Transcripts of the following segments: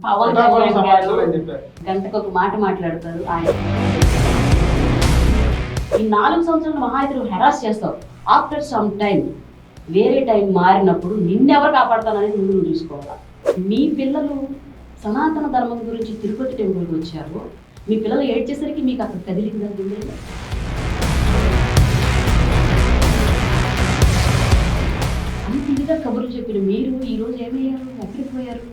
పవన్ కళ్యాణ్ గారు గంటకు ఒక మాట మాట్లాడతారు. ఆయన ఈ 4 సంవత్సరాలు మహా అయితే నువ్వు హెరాస్ చేస్తావు. ఆఫ్టర్ సమ్ టైం వేరే టైం మారినప్పుడు నిన్నెవరు కాపాడతాననేది నువ్వు చూసుకోవాలా. మీ పిల్లలు సనాతన ధర్మం గురించి తిరుపతి టెంపుల్కి వచ్చారు. మీ పిల్లలు ఏడ్చేసరికి మీకు అక్కడ కదిలిందా? అంత ఇదిగా కబుర్లు చెప్పిన మీరు ఈ రోజు ఏమయ్యారు? ఎక్కడికి పోయారు?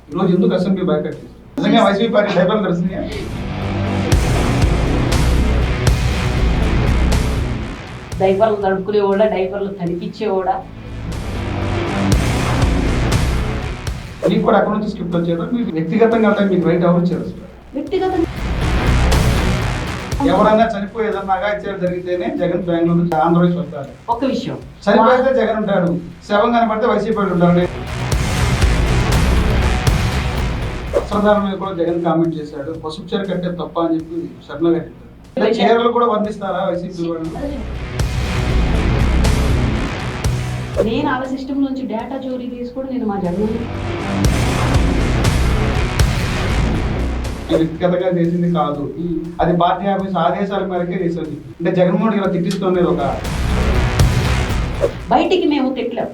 ఈ రోజు ఎందుకు అసెంబ్లీ బైకట్ చేశారు? నిజంగా వైసీపీ పార్టీ డైబల్ దర్శనీయ డైపర్లు తడుపుకునేవాడా, డైపర్లు తడిపించేవాడా? మీకు కూడా అక్కడ నుంచి స్క్రిప్ట్ వచ్చారు. మీకు వ్యక్తిగతంగా మీకు రైట్ ఎవరు ఇచ్చారు? వ్యక్తిగతంగా ఎవరైనా చనిపోయి ఏదన్నా అగాత్యాలు జరిగితేనే జగన్ బెంగళూరు నుంచి ఆంధ్రప్రదేశ్ వస్తారు. ఒక విషయం, చనిపోయితే జగన్ ఉంటాడు, శవం కనపడితే వైసీపీ ఉంటాడు. వస్త్రధారణ మీద కూడా జగన్ కామెంట్ చేశాడు. పసుపు చీర కట్టే తప్ప అని చెప్పి శర్మ కట్టారు. చీరలు కూడా వర్ణిస్తారా వైసీపీ వాళ్ళు? నేను ఆ సిస్టమ్ నుంచి డేటా చోరీ తీసుకోవడం నేను మా జగన్ వ్యక్తిగతంగా చేసింది కాదు, అది పార్టీ ఆఫీస్ ఆదేశాల మేరకే చేసింది. అంటే జగన్మోహన్ ఇలా తిట్టిస్తుంది ఒక బయటికి మేము తిట్టలేం,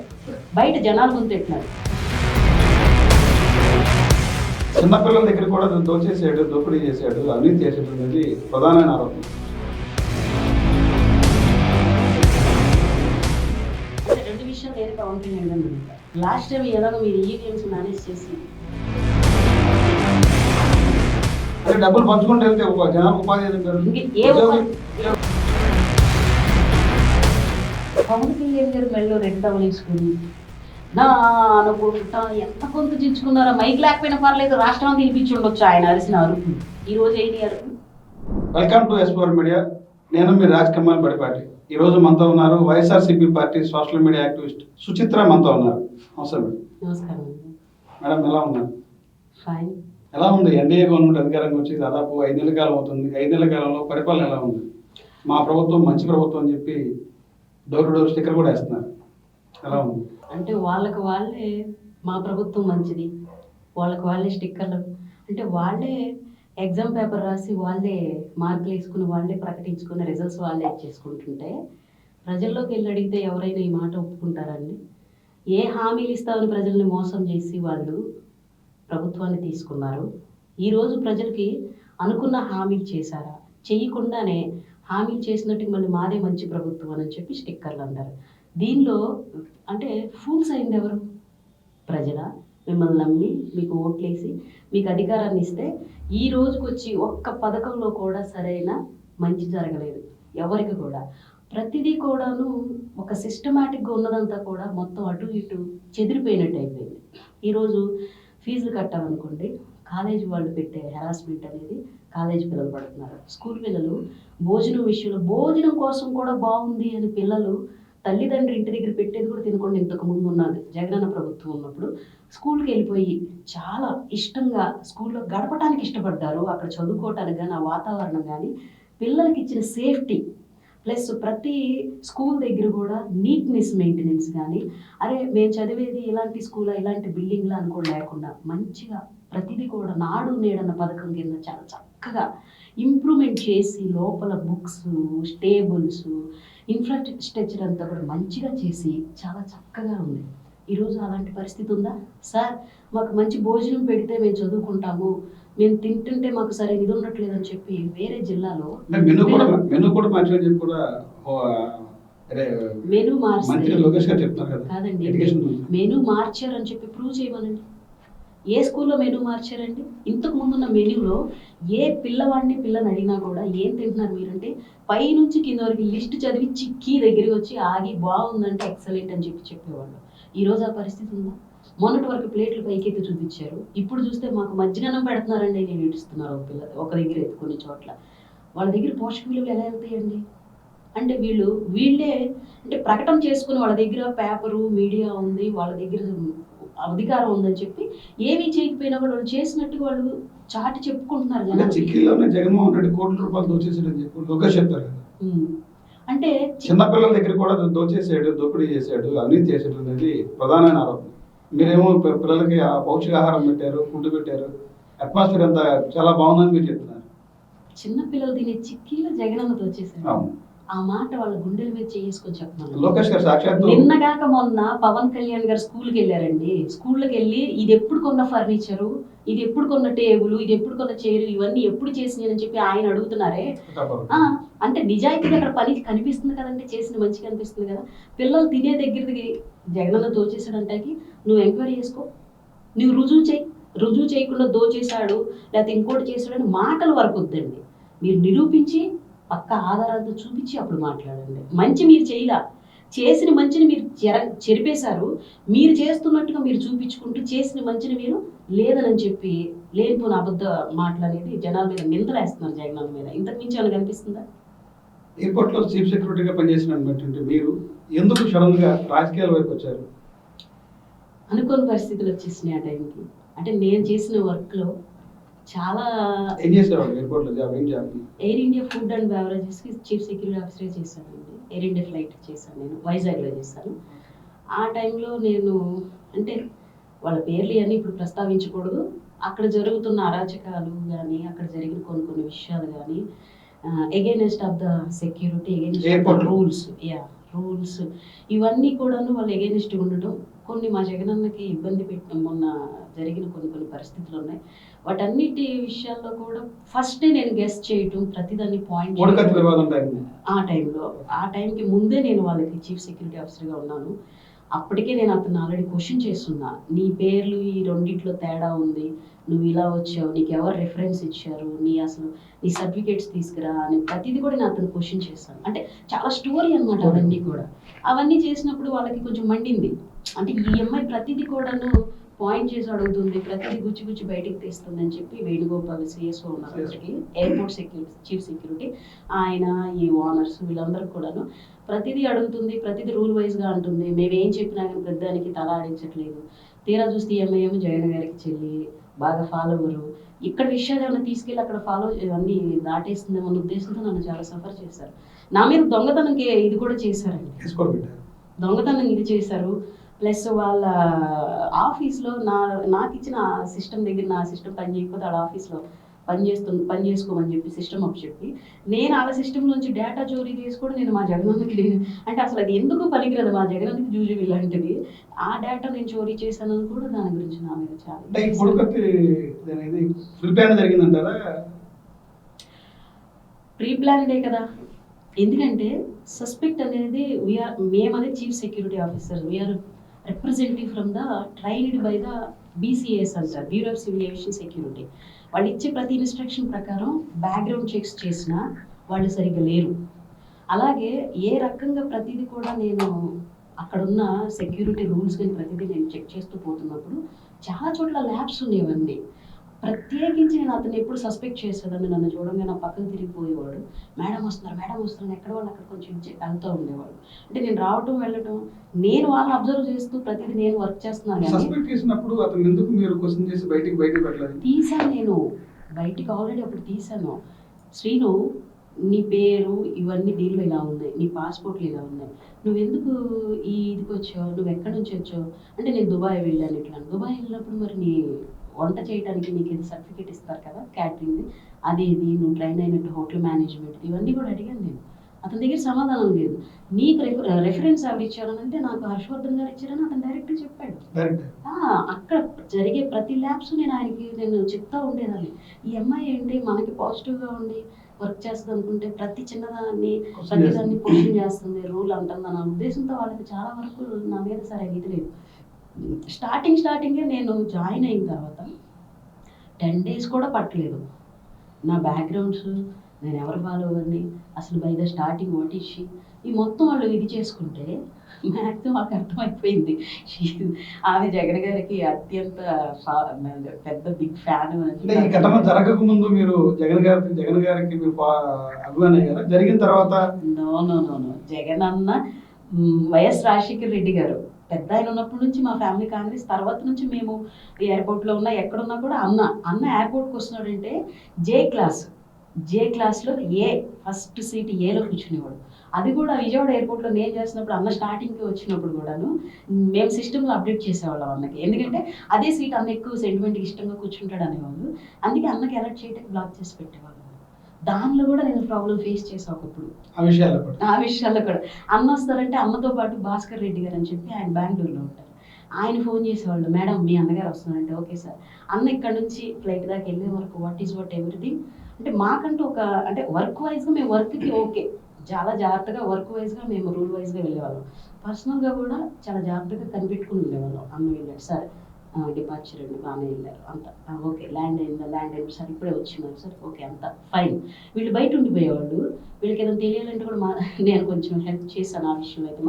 బయట జనాల ముందు తిట్టినారు. చిన్నపిల్లల దగ్గర కూడా దోచేసాడు, దోపిడీ చేశాడు, అవినీతి చేసాడు అనేది ప్రధానమైన ఆరోపణ. రెండు విషయాలు ఏదైతే ఉంటుంది, లాస్ట్ టైం ఎలాగో మీరు ఈవీఎంస్ మేనేజ్ చేసి అంటే డబ్బులు పంచుకుంటూ వెళ్తే జనాలకు ఉపాధి పవన్ కళ్యాణ్ గారు మెళ్ళలో 2 డబ్బులు వేసుకుని నా అనుకుంటా ఎంత కొంత చించుకున్నారో. మైక్ లేకపోయినా పర్లేదు, రాష్ట్రం తినిపించి ఉండొచ్చు ఆయన అరిసిన అరుపు. ఈ రోజు ఏంటి అరుపు? వెల్కమ్ టు ఎస్4 మీడియా. నేను మీ రాజ్ కమాల్ బడిపాటి. ఈ రోజు మనతో ఉన్నారు YSRCP party social media activist Suchitra మనతో ఉన్నారు. నమస్తే మేడం. నమస్కారం మేడం, ఎలా ఉన్నారు? ఫైన్. ఎలా ఉంది? ఎన్డీఏ గవర్నమెంట్ అధికారంగా వచ్చి దాదాపు 5 నెలల కాలం అవుతుంది. 5 నెలల కాలంలో పరిపాలన ఎలా ఉంది? మా ప్రభుత్వం మంచి ప్రభుత్వం అని చెప్పి డోర్ టు డోర్ స్టిక్కర్ కూడా వేస్తున్నారు. ఎలా ఉంది? అంటే వాళ్ళకి వాళ్ళే మా ప్రభుత్వం మంచిది, వాళ్ళకి వాళ్ళే స్టిక్కర్లు, అంటే వాళ్ళే ఎగ్జామ్ పేపర్ రాసి వాళ్ళే మార్కులు వేసుకుని వాళ్ళే ప్రకటించుకుని రిజల్ట్స్ వాళ్ళే ఇచ్చేసుకుంటుంటే ప్రజల్లోకి వెళ్ళి అడిగితే ఎవరైనా ఈ మాట ఒప్పుకుంటారండి? ఏ హామీలు ఇస్తామని ప్రజల్ని మోసం చేసి వాళ్ళు ప్రభుత్వాన్ని తీసుకున్నారు. ఈరోజు ప్రజలకి అనుకున్న హామీలు చేశారా? చేయకుండానే హామీలు చేసినట్టు మళ్ళీ మాదే మంచి ప్రభుత్వం అని చెప్పి స్టిక్కర్లు అంటారు. దీనిలో అంటే ఫూల్స్ అయింది ఎవరు? ప్రజల మిమ్మల్ని నమ్మి మీకు ఓట్లేసి మీకు అధికారాన్ని ఇస్తే ఈ రోజుకి వచ్చి ఒక్క పథకంలో కూడా సరైన మంచి జరగలేదు ఎవరికి కూడా. ప్రతిదీ కూడాను ఒక సిస్టమేటిక్గా ఉన్నదంతా కూడా మొత్తం అటు ఇటు చెదిరిపోయినట్టు అయిపోయింది. ఈరోజు ఫీజులు కట్టాలనుకోండి, కాలేజీ వాళ్ళు పెట్టే హెరాస్మెంట్ అనేది కాలేజీ పిల్లలు పడుతున్నారు. స్కూల్ పిల్లలు భోజనం విషయంలో భోజనం కోసం కూడా బాగుంది అని పిల్లలు తల్లిదండ్రి ఇంటి దగ్గర పెట్టేది కూడా తినకుండా ఇంతకు ముందు ఉన్నది జగనన్న ప్రభుత్వం ఉన్నప్పుడు స్కూల్కి వెళ్ళిపోయి చాలా ఇష్టంగా స్కూల్లో గడపడానికి ఇష్టపడ్డారు. అక్కడ చదువుకోవటానికి కానీ ఆ వాతావరణం కానీ పిల్లలకి ఇచ్చిన సేఫ్టీ ప్లస్ ప్రతి స్కూల్ దగ్గర కూడా నీట్నెస్ మెయింటెనెన్స్ కానీ అరే మేము చదివేది ఇలాంటి స్కూల్ ఇలాంటి బిల్డింగ్లా అనుకోని లేకుండా మంచిగా ప్రతిదీ కూడా నాడు నేడన్న పథకం కింద చాలా చక్కగా ఇంప్రూవ్మెంట్ చేసి లోపల బుక్స్, టేబుల్స్, ఇన్ఫ్రాస్ట్రక్చర్ అంతా కూడా మంచిగా చేసి చాలా చక్కగా ఉంది. ఈరోజు అలాంటి పరిస్థితి ఉందా? సార్ మాకు మంచి భోజనం పెడితే మేము చదువుకుంటాము, మేము తింటుంటే మాకు సరైన ఇది ఉండట్లేదు అని చెప్పి వేరే జిల్లాలో మెనూ కాదండి, మెనూ మార్చారని చెప్పి ప్రూవ్ చేయమనండి. ఏ స్కూల్లో మెనూ మార్చారండి? ఇంతకు ముందున్న మెనూలో ఏ పిల్లని అడిగినా కూడా ఏం తింటున్నారు మీరంటే పైనుంచి కింద వరకు లిస్ట్ చదివి చిక్కి దగ్గరికి వచ్చి ఆగి బాగుందంటే ఎక్సలెంట్ అని చెప్పేవాళ్ళు. ఈరోజు ఆ పరిస్థితి ఉందా? మొన్నటి వరకు ప్లేట్లు పైకెత్తి చూపించారు, ఇప్పుడు చూస్తే మాకు మజ్జిగన్నం పెడుతున్నారండి నేను ఏడుస్తున్నారు ఒక దగ్గర కొన్ని చోట్ల. వాళ్ళ దగ్గర పోషక విలువలు ఎలా వెళ్తాయండి? అంటే వీళ్ళే అంటే ప్రకటన చేసుకుని వాళ్ళ దగ్గర పేపరు మీడియా ఉంది, వాళ్ళ దగ్గర అధికారం ఉందని చెప్పి ఏమీ చేయకపోయినా కూడా వాళ్ళు చేసినట్టు వాళ్ళు చాటి చెప్పుకుంటున్నారు. జగన్మోహన్ రెడ్డి కోట్ల రూపాయలు దోచేసాడని చెప్పి చెప్తారు. అంటే చిన్నపిల్లల దగ్గర కూడా దోచేసాడు, దోపిడీ చేశాడు, అవినీతి చేశాడు అనేది ప్రధానమైన ఆరోపణ. మీరేమో పిల్లలకి ఆ పౌష్టికాహారం పెట్టారు, ఫుడ్ పెట్టారు, అట్మాస్ఫియర్ అంతా చాలా బాగుందని మీరు చెప్తున్నారు. చిన్న పిల్లలు తినే చిక్కీలో జగనన్నతో వచ్చేసారు. అవును. ఆ మాట వాళ్ళ గుండెల మీద చేసుకొని చెప్పమన్నారు. లోకేష్ గారు సాక్షాత్తు నిన్నగాక మొన్న పవన్ కళ్యాణ్ గారు స్కూల్కి వెళ్ళారండి. స్కూల్కి వెళ్ళి ఇది ఎప్పుడు కొన్న ఫర్నిచరు, ఇది ఎప్పుడు కొన్న టేబుల్, ఇది ఎప్పుడు కొన్న చైర్, ఇవన్నీ ఎప్పుడు చేసినాయని చెప్పి ఆయన అడుగుతున్నారే. అంటే నిజాయితీగా అక్కడ పని కనిపిస్తుంది కదండి, చేసిన మంచి కనిపిస్తుంది కదా. పిల్లలు తినే దగ్గరికి జగనన్న దోచేసాడంటాకి నువ్వు ఎంక్వైరీ చేసుకో, నువ్వు రుజువు చేయకుండా దోచేశాడు లేకపోతే ఇంకోటి చేశాడని మాటల వరకు వద్దండి. మీరు నిరూపించి పక్క ఆధారాలతో చూపించి అప్పుడు మాట్లాడండి. మంచి మీరు చేయలా, చేసిన మంచిని మీరు చెరిపేశారు. మీరు చేస్తున్నట్టుగా మీరు చూపించుకుంటూ చేసిన మంచిని మీరు లేదని చెప్పి లేనిపోయిన అబద్ధ మాటలు అనేది జనాల మీద నిందలేస్తున్నారు జగన్ మీద. ఇంతకు మించి ఏమైనా కనిపిస్తుందా? ఎయిర్పోర్ట్ లో చీఫ్ సెక్రటరీగా పనిచేసినటువంటి మీరు ఎందుకు సడన్ గా రాజకీయాల వైపు వచ్చారు? అనుకోని పరిస్థితులు వచ్చేసినాయి ఆ టైంకి. అంటే నేను చేసిన వర్క్ లో చాలా ఏం చేసేవాళ్ళు ఎయిర్పోర్ట్ లో జాబ్? ఏం job? Air India food and beverages కి చీఫ్ సెక్యూరిటీ ఆఫీసర్ చేశానండి. ఎయిర్ ఇండియా ఫ్లైట్ చేశాను, నేను వైజాగ్లో చేశాను. ఆ టైంలో నేను అంటే వాళ్ళ పేర్లు అన్నీ ఇప్పుడు ప్రస్తావించకూడదు. అక్కడ జరుగుతున్న అరాచకాలు కానీ అక్కడ జరిగిన కొన్ని విషయాలు కానీ against of the security, against of the rules ఇవన్నీ కూడాను వాళ్ళు ఎగైనెస్ట్ ఉండటం, కొన్ని మా జగనన్నకి ఇబ్బంది పెట్టడం మొన్న జరిగిన కొన్ని పరిస్థితులు ఉన్నాయి. వాటన్నిటి విషయాల్లో కూడా ఫస్టే నేను గెస్ట్ చేయటం, ప్రతిదాన్ని పాయింట్ ఆ టైంకి ముందే నేను వాళ్ళకి చీఫ్ సెక్యూరిటీ ఆఫీసర్గా ఉన్నాను. అప్పటికే నేను అతను ఆల్రెడీ క్వశ్చన్ చేస్తున్నా, నీ పేర్లు ఈ రెండిట్లో తేడా ఉంది, నువ్వు ఇలా వచ్చావు, నీకు ఎవరు రెఫరెన్స్ ఇచ్చారు, నీ సర్టిఫికేట్స్ తీసుకురా అని ప్రతిదీ కూడా నేను అతను క్వశ్చన్ చేస్తాను. అంటే చాలా స్టోరీ అనమాట అవన్నీ చేసినప్పుడు వాళ్ళకి కొంచెం మండింది. అంటే ఈ అమ్మాయి ప్రతిదీ కూడాను పాయింట్ చేసి అడుగుతుంది, ప్రతిదీ గుచ్చి బయటికి తీస్తుంది అని చెప్పి వేణుగోపాల్ సిఎస్ఓ ఉన్నారు అక్కడికి, ఎయిర్పోర్ట్ చీఫ్ సెక్యూరిటీ ఆయన, ఈ ఓనర్స్ వీళ్ళందరూ కూడాను ప్రతిదీ అడుగుతుంది, ప్రతిదీ రూల్ వైజ్గా అంటుంది. మేమేం చెప్పినా కానీ పెద్దానికి తల ఆడించట్లేదు. తీరా చూస్తే ఈ అమ్మాయి ఏమో జగన్ గారికి చెల్లి, బాగా ఫాలోవరు. ఇక్కడ విషయాలు ఏమైనా తీసుకెళ్ళి అక్కడ ఫాలో అన్నీ దాటేస్తుందేమో అన్న ఉద్దేశంతో నన్ను చాలా సఫర్ చేశారు. నా మీద దొంగతనంకి ఇది కూడా చేశారండి, దొంగతనం ఇది చేశారు. ప్లస్ వాళ్ళ ఆఫీస్లో నాకు ఇచ్చిన సిస్టమ్ దగ్గర నా సిస్టమ్ పని చేయకపోతే వాళ్ళ ఆఫీస్లో పని చేసుకోమని చెప్పి సిస్టమ్ అప్ చెప్పి నేను వాళ్ళ సిస్టమ్ నుంచి డేటా చోరీ చేసి కూడా నేను మా జగనన్నకి అంటే అసలు అది ఎందుకు పనికిరదు, మా జగనన్నకి జూజు ఇలాంటిది ఆ డేటా నేను చోరీ చేశానని కూడా దాని గురించి నా మీద చాలా ప్రీ ప్లాన్డే కదా. ఎందుకంటే సస్పెక్ట్ అనేది మేమనేది chief security officer, we are representative from the trained by the BCS అంటారు, bureau of civil aviation security. వాళ్ళు ఇచ్చే ప్రతి ఇన్స్ట్రక్షన్ ప్రకారం బ్యాక్గ్రౌండ్ చెక్స్ చేసినా వాళ్ళు సరిగ్గా లేరు. అలాగే ఏ రకంగా ప్రతిదీ కూడా నేను అక్కడున్న సెక్యూరిటీ రూల్స్ కానీ ప్రతిదీ నేను చెక్ చేస్తూ పోతున్నప్పుడు చాలా చోట్ల ల్యాబ్స్ ఉండేవన్నీ. ప్రత్యేకించి నేను అతను ఎప్పుడు సస్పెక్ట్ చేసేదాన్ని, నన్ను చూడంగా నా పక్కన తిరిగిపోయేవాడు, మేడం వస్తున్నారు ఎక్కడ వాళ్ళు అక్కడ కొంచెం వెళ్తూ ఉండేవాడు. అంటే నేను రావటం వెళ్ళటం, నేను వాళ్ళని అబ్జర్వ్ చేస్తూ ప్రతిదీ నేను వర్క్ చేస్తున్నాను. తీసాను నేను బయటికి, ఆల్రెడీ అప్పుడు తీసాను. శ్రీను, నీ పేరు ఇవన్నీ దీనిలో ఇలా ఉన్నాయి, నీ పాస్పోర్ట్లు ఇలా ఉన్నాయి, నువ్వెందుకు ఇదికి వచ్చావు, నువ్వు ఎక్కడి నుంచి వచ్చావు అంటే నేను దుబాయ్ వెళ్ళాను. ఇట్లా దుబాయ్ వెళ్ళినప్పుడు మరి నీ వంట చేయడానికి నీకు ఇది సర్టిఫికేట్ ఇస్తారు కదా క్యాటరింగ్ది, అది నువ్వు ట్రైన్ అయినట్టు హోటల్ మేనేజ్మెంట్, ఇవన్నీ కూడా అడిగాను నేను. అతని దగ్గర సమాధానం లేదు. నీకు రెఫరెన్స్ ఎవరు ఇచ్చారనంటే నాకు హర్షవర్ధన్ గారు ఇచ్చారని అతను డైరెక్ట్గా చెప్పాడు. అక్కడ జరిగే ప్రతి ల్యాబ్స్ నేను చెప్తా ఉండేదాన్ని. ఈ అమ్మాయి ఏంటి మనకి పాజిటివ్గా ఉండి వర్క్ చేస్తుంది అనుకుంటే ప్రతిదాన్ని క్వశ్చన్ చేస్తుంది, రూల్ అంటుంది అన్న ఉద్దేశంతో వాళ్ళకి చాలా వరకు నా మీద సరే ఇది లేదు. స్టార్టింగే నేను జాయిన్ అయిన తర్వాత 10 days కూడా పట్టలేదు. నా బ్యాక్గ్రౌండ్స్, నేను ఎవరు ఫాలోవర్ని, అసలు బై ద స్టార్టింగ్ ఓటీసీ ఈ మొత్తం వాళ్ళు ఇది చేసుకుంటే మ్యాక్సిమం వాళ్ళకి అర్థమైపోయింది ఆమె జగన్ గారికి అత్యంత పెద్ద బిగ్ ఫ్యాన్. జరగక ముందు మీరు జగన్ గారికి జరిగిన తర్వాత నో జగన్ అన్న వైఎస్ రాజశేఖర రెడ్డి గారు పెద్ద ఆయన ఉన్నప్పటి నుంచి మా ఫ్యామిలీ కాంగ్రెస్ తర్వాత నుంచి మేము ఎయిర్పోర్ట్లో ఉన్నా ఎక్కడున్నా కూడా అన్న ఎయిర్పోర్ట్కి వస్తున్నాడంటే జే క్లాస్లో ఫస్ట్ సీట్ ఏలో కూర్చునేవాడు. అది కూడా విజయవాడ ఎయిర్పోర్ట్లో నేను చేసినప్పుడు అన్న స్టార్టింగ్కి వచ్చినప్పుడు కూడాను మేము సిస్టమ్లో అప్డేట్ చేసేవాళ్ళం అన్నకి. ఎందుకంటే అదే సీట్ అన్న ఎక్కువ సెంటిమెంట్కి ఇష్టంగా కూర్చుంటాడు అనేవాళ్ళు. అందుకే అన్నకి అలర్ట్ చేయడానికి బ్లాక్ చేసి పెట్టేవాళ్ళు. దానిలో కూడా నేను ప్రాబ్లం ఫేస్ చేసా ఒకప్పుడు. ఆ విషయాల్లో కూడా అన్న వస్తారంటే అన్నతో పాటు భాస్కర్ రెడ్డి గారు అని చెప్పి ఆయన బెంగళూరులో ఉంటారు. ఆయన ఫోన్ చేసేవాళ్ళు, మేడం మీ అన్నగారు వస్తున్నారంటే ఓకే సార్. అన్న ఇక్కడ నుంచి ఫ్లైట్ దాకా వెళ్ళే వరకు వాట్ ఈస్ వాట్ ఎవ్రీథింగ్ అంటే మాకంటూ ఒక అంటే వర్క్ వైజ్గా మేము వర్క్కి ఓకే చాలా జాగ్రత్తగా వర్క్ వైజ్గా మేము రూల్ వైజ్గా వెళ్ళేవాళ్ళం. పర్సనల్గా కూడా చాలా జాగ్రత్తగా కనిపెట్టుకుని ఉండేవాళ్ళం. అన్న వెళ్ళాడు సార్, డిపార్చర్ అండి బాగానే వెళ్ళారు అంత ఓకే, ల్యాండ్ అయింది సార్, ఇప్పుడే వచ్చినారు సార్, ఓకే అంత ఫైన్. వీళ్ళు బయట ఉండిపోయేవాళ్ళు, వీళ్ళకి ఏదైనా తెలియాలంటే కూడా నేను కొంచెం హెల్ప్ చేశాను ఆ విషయంలో అయితే.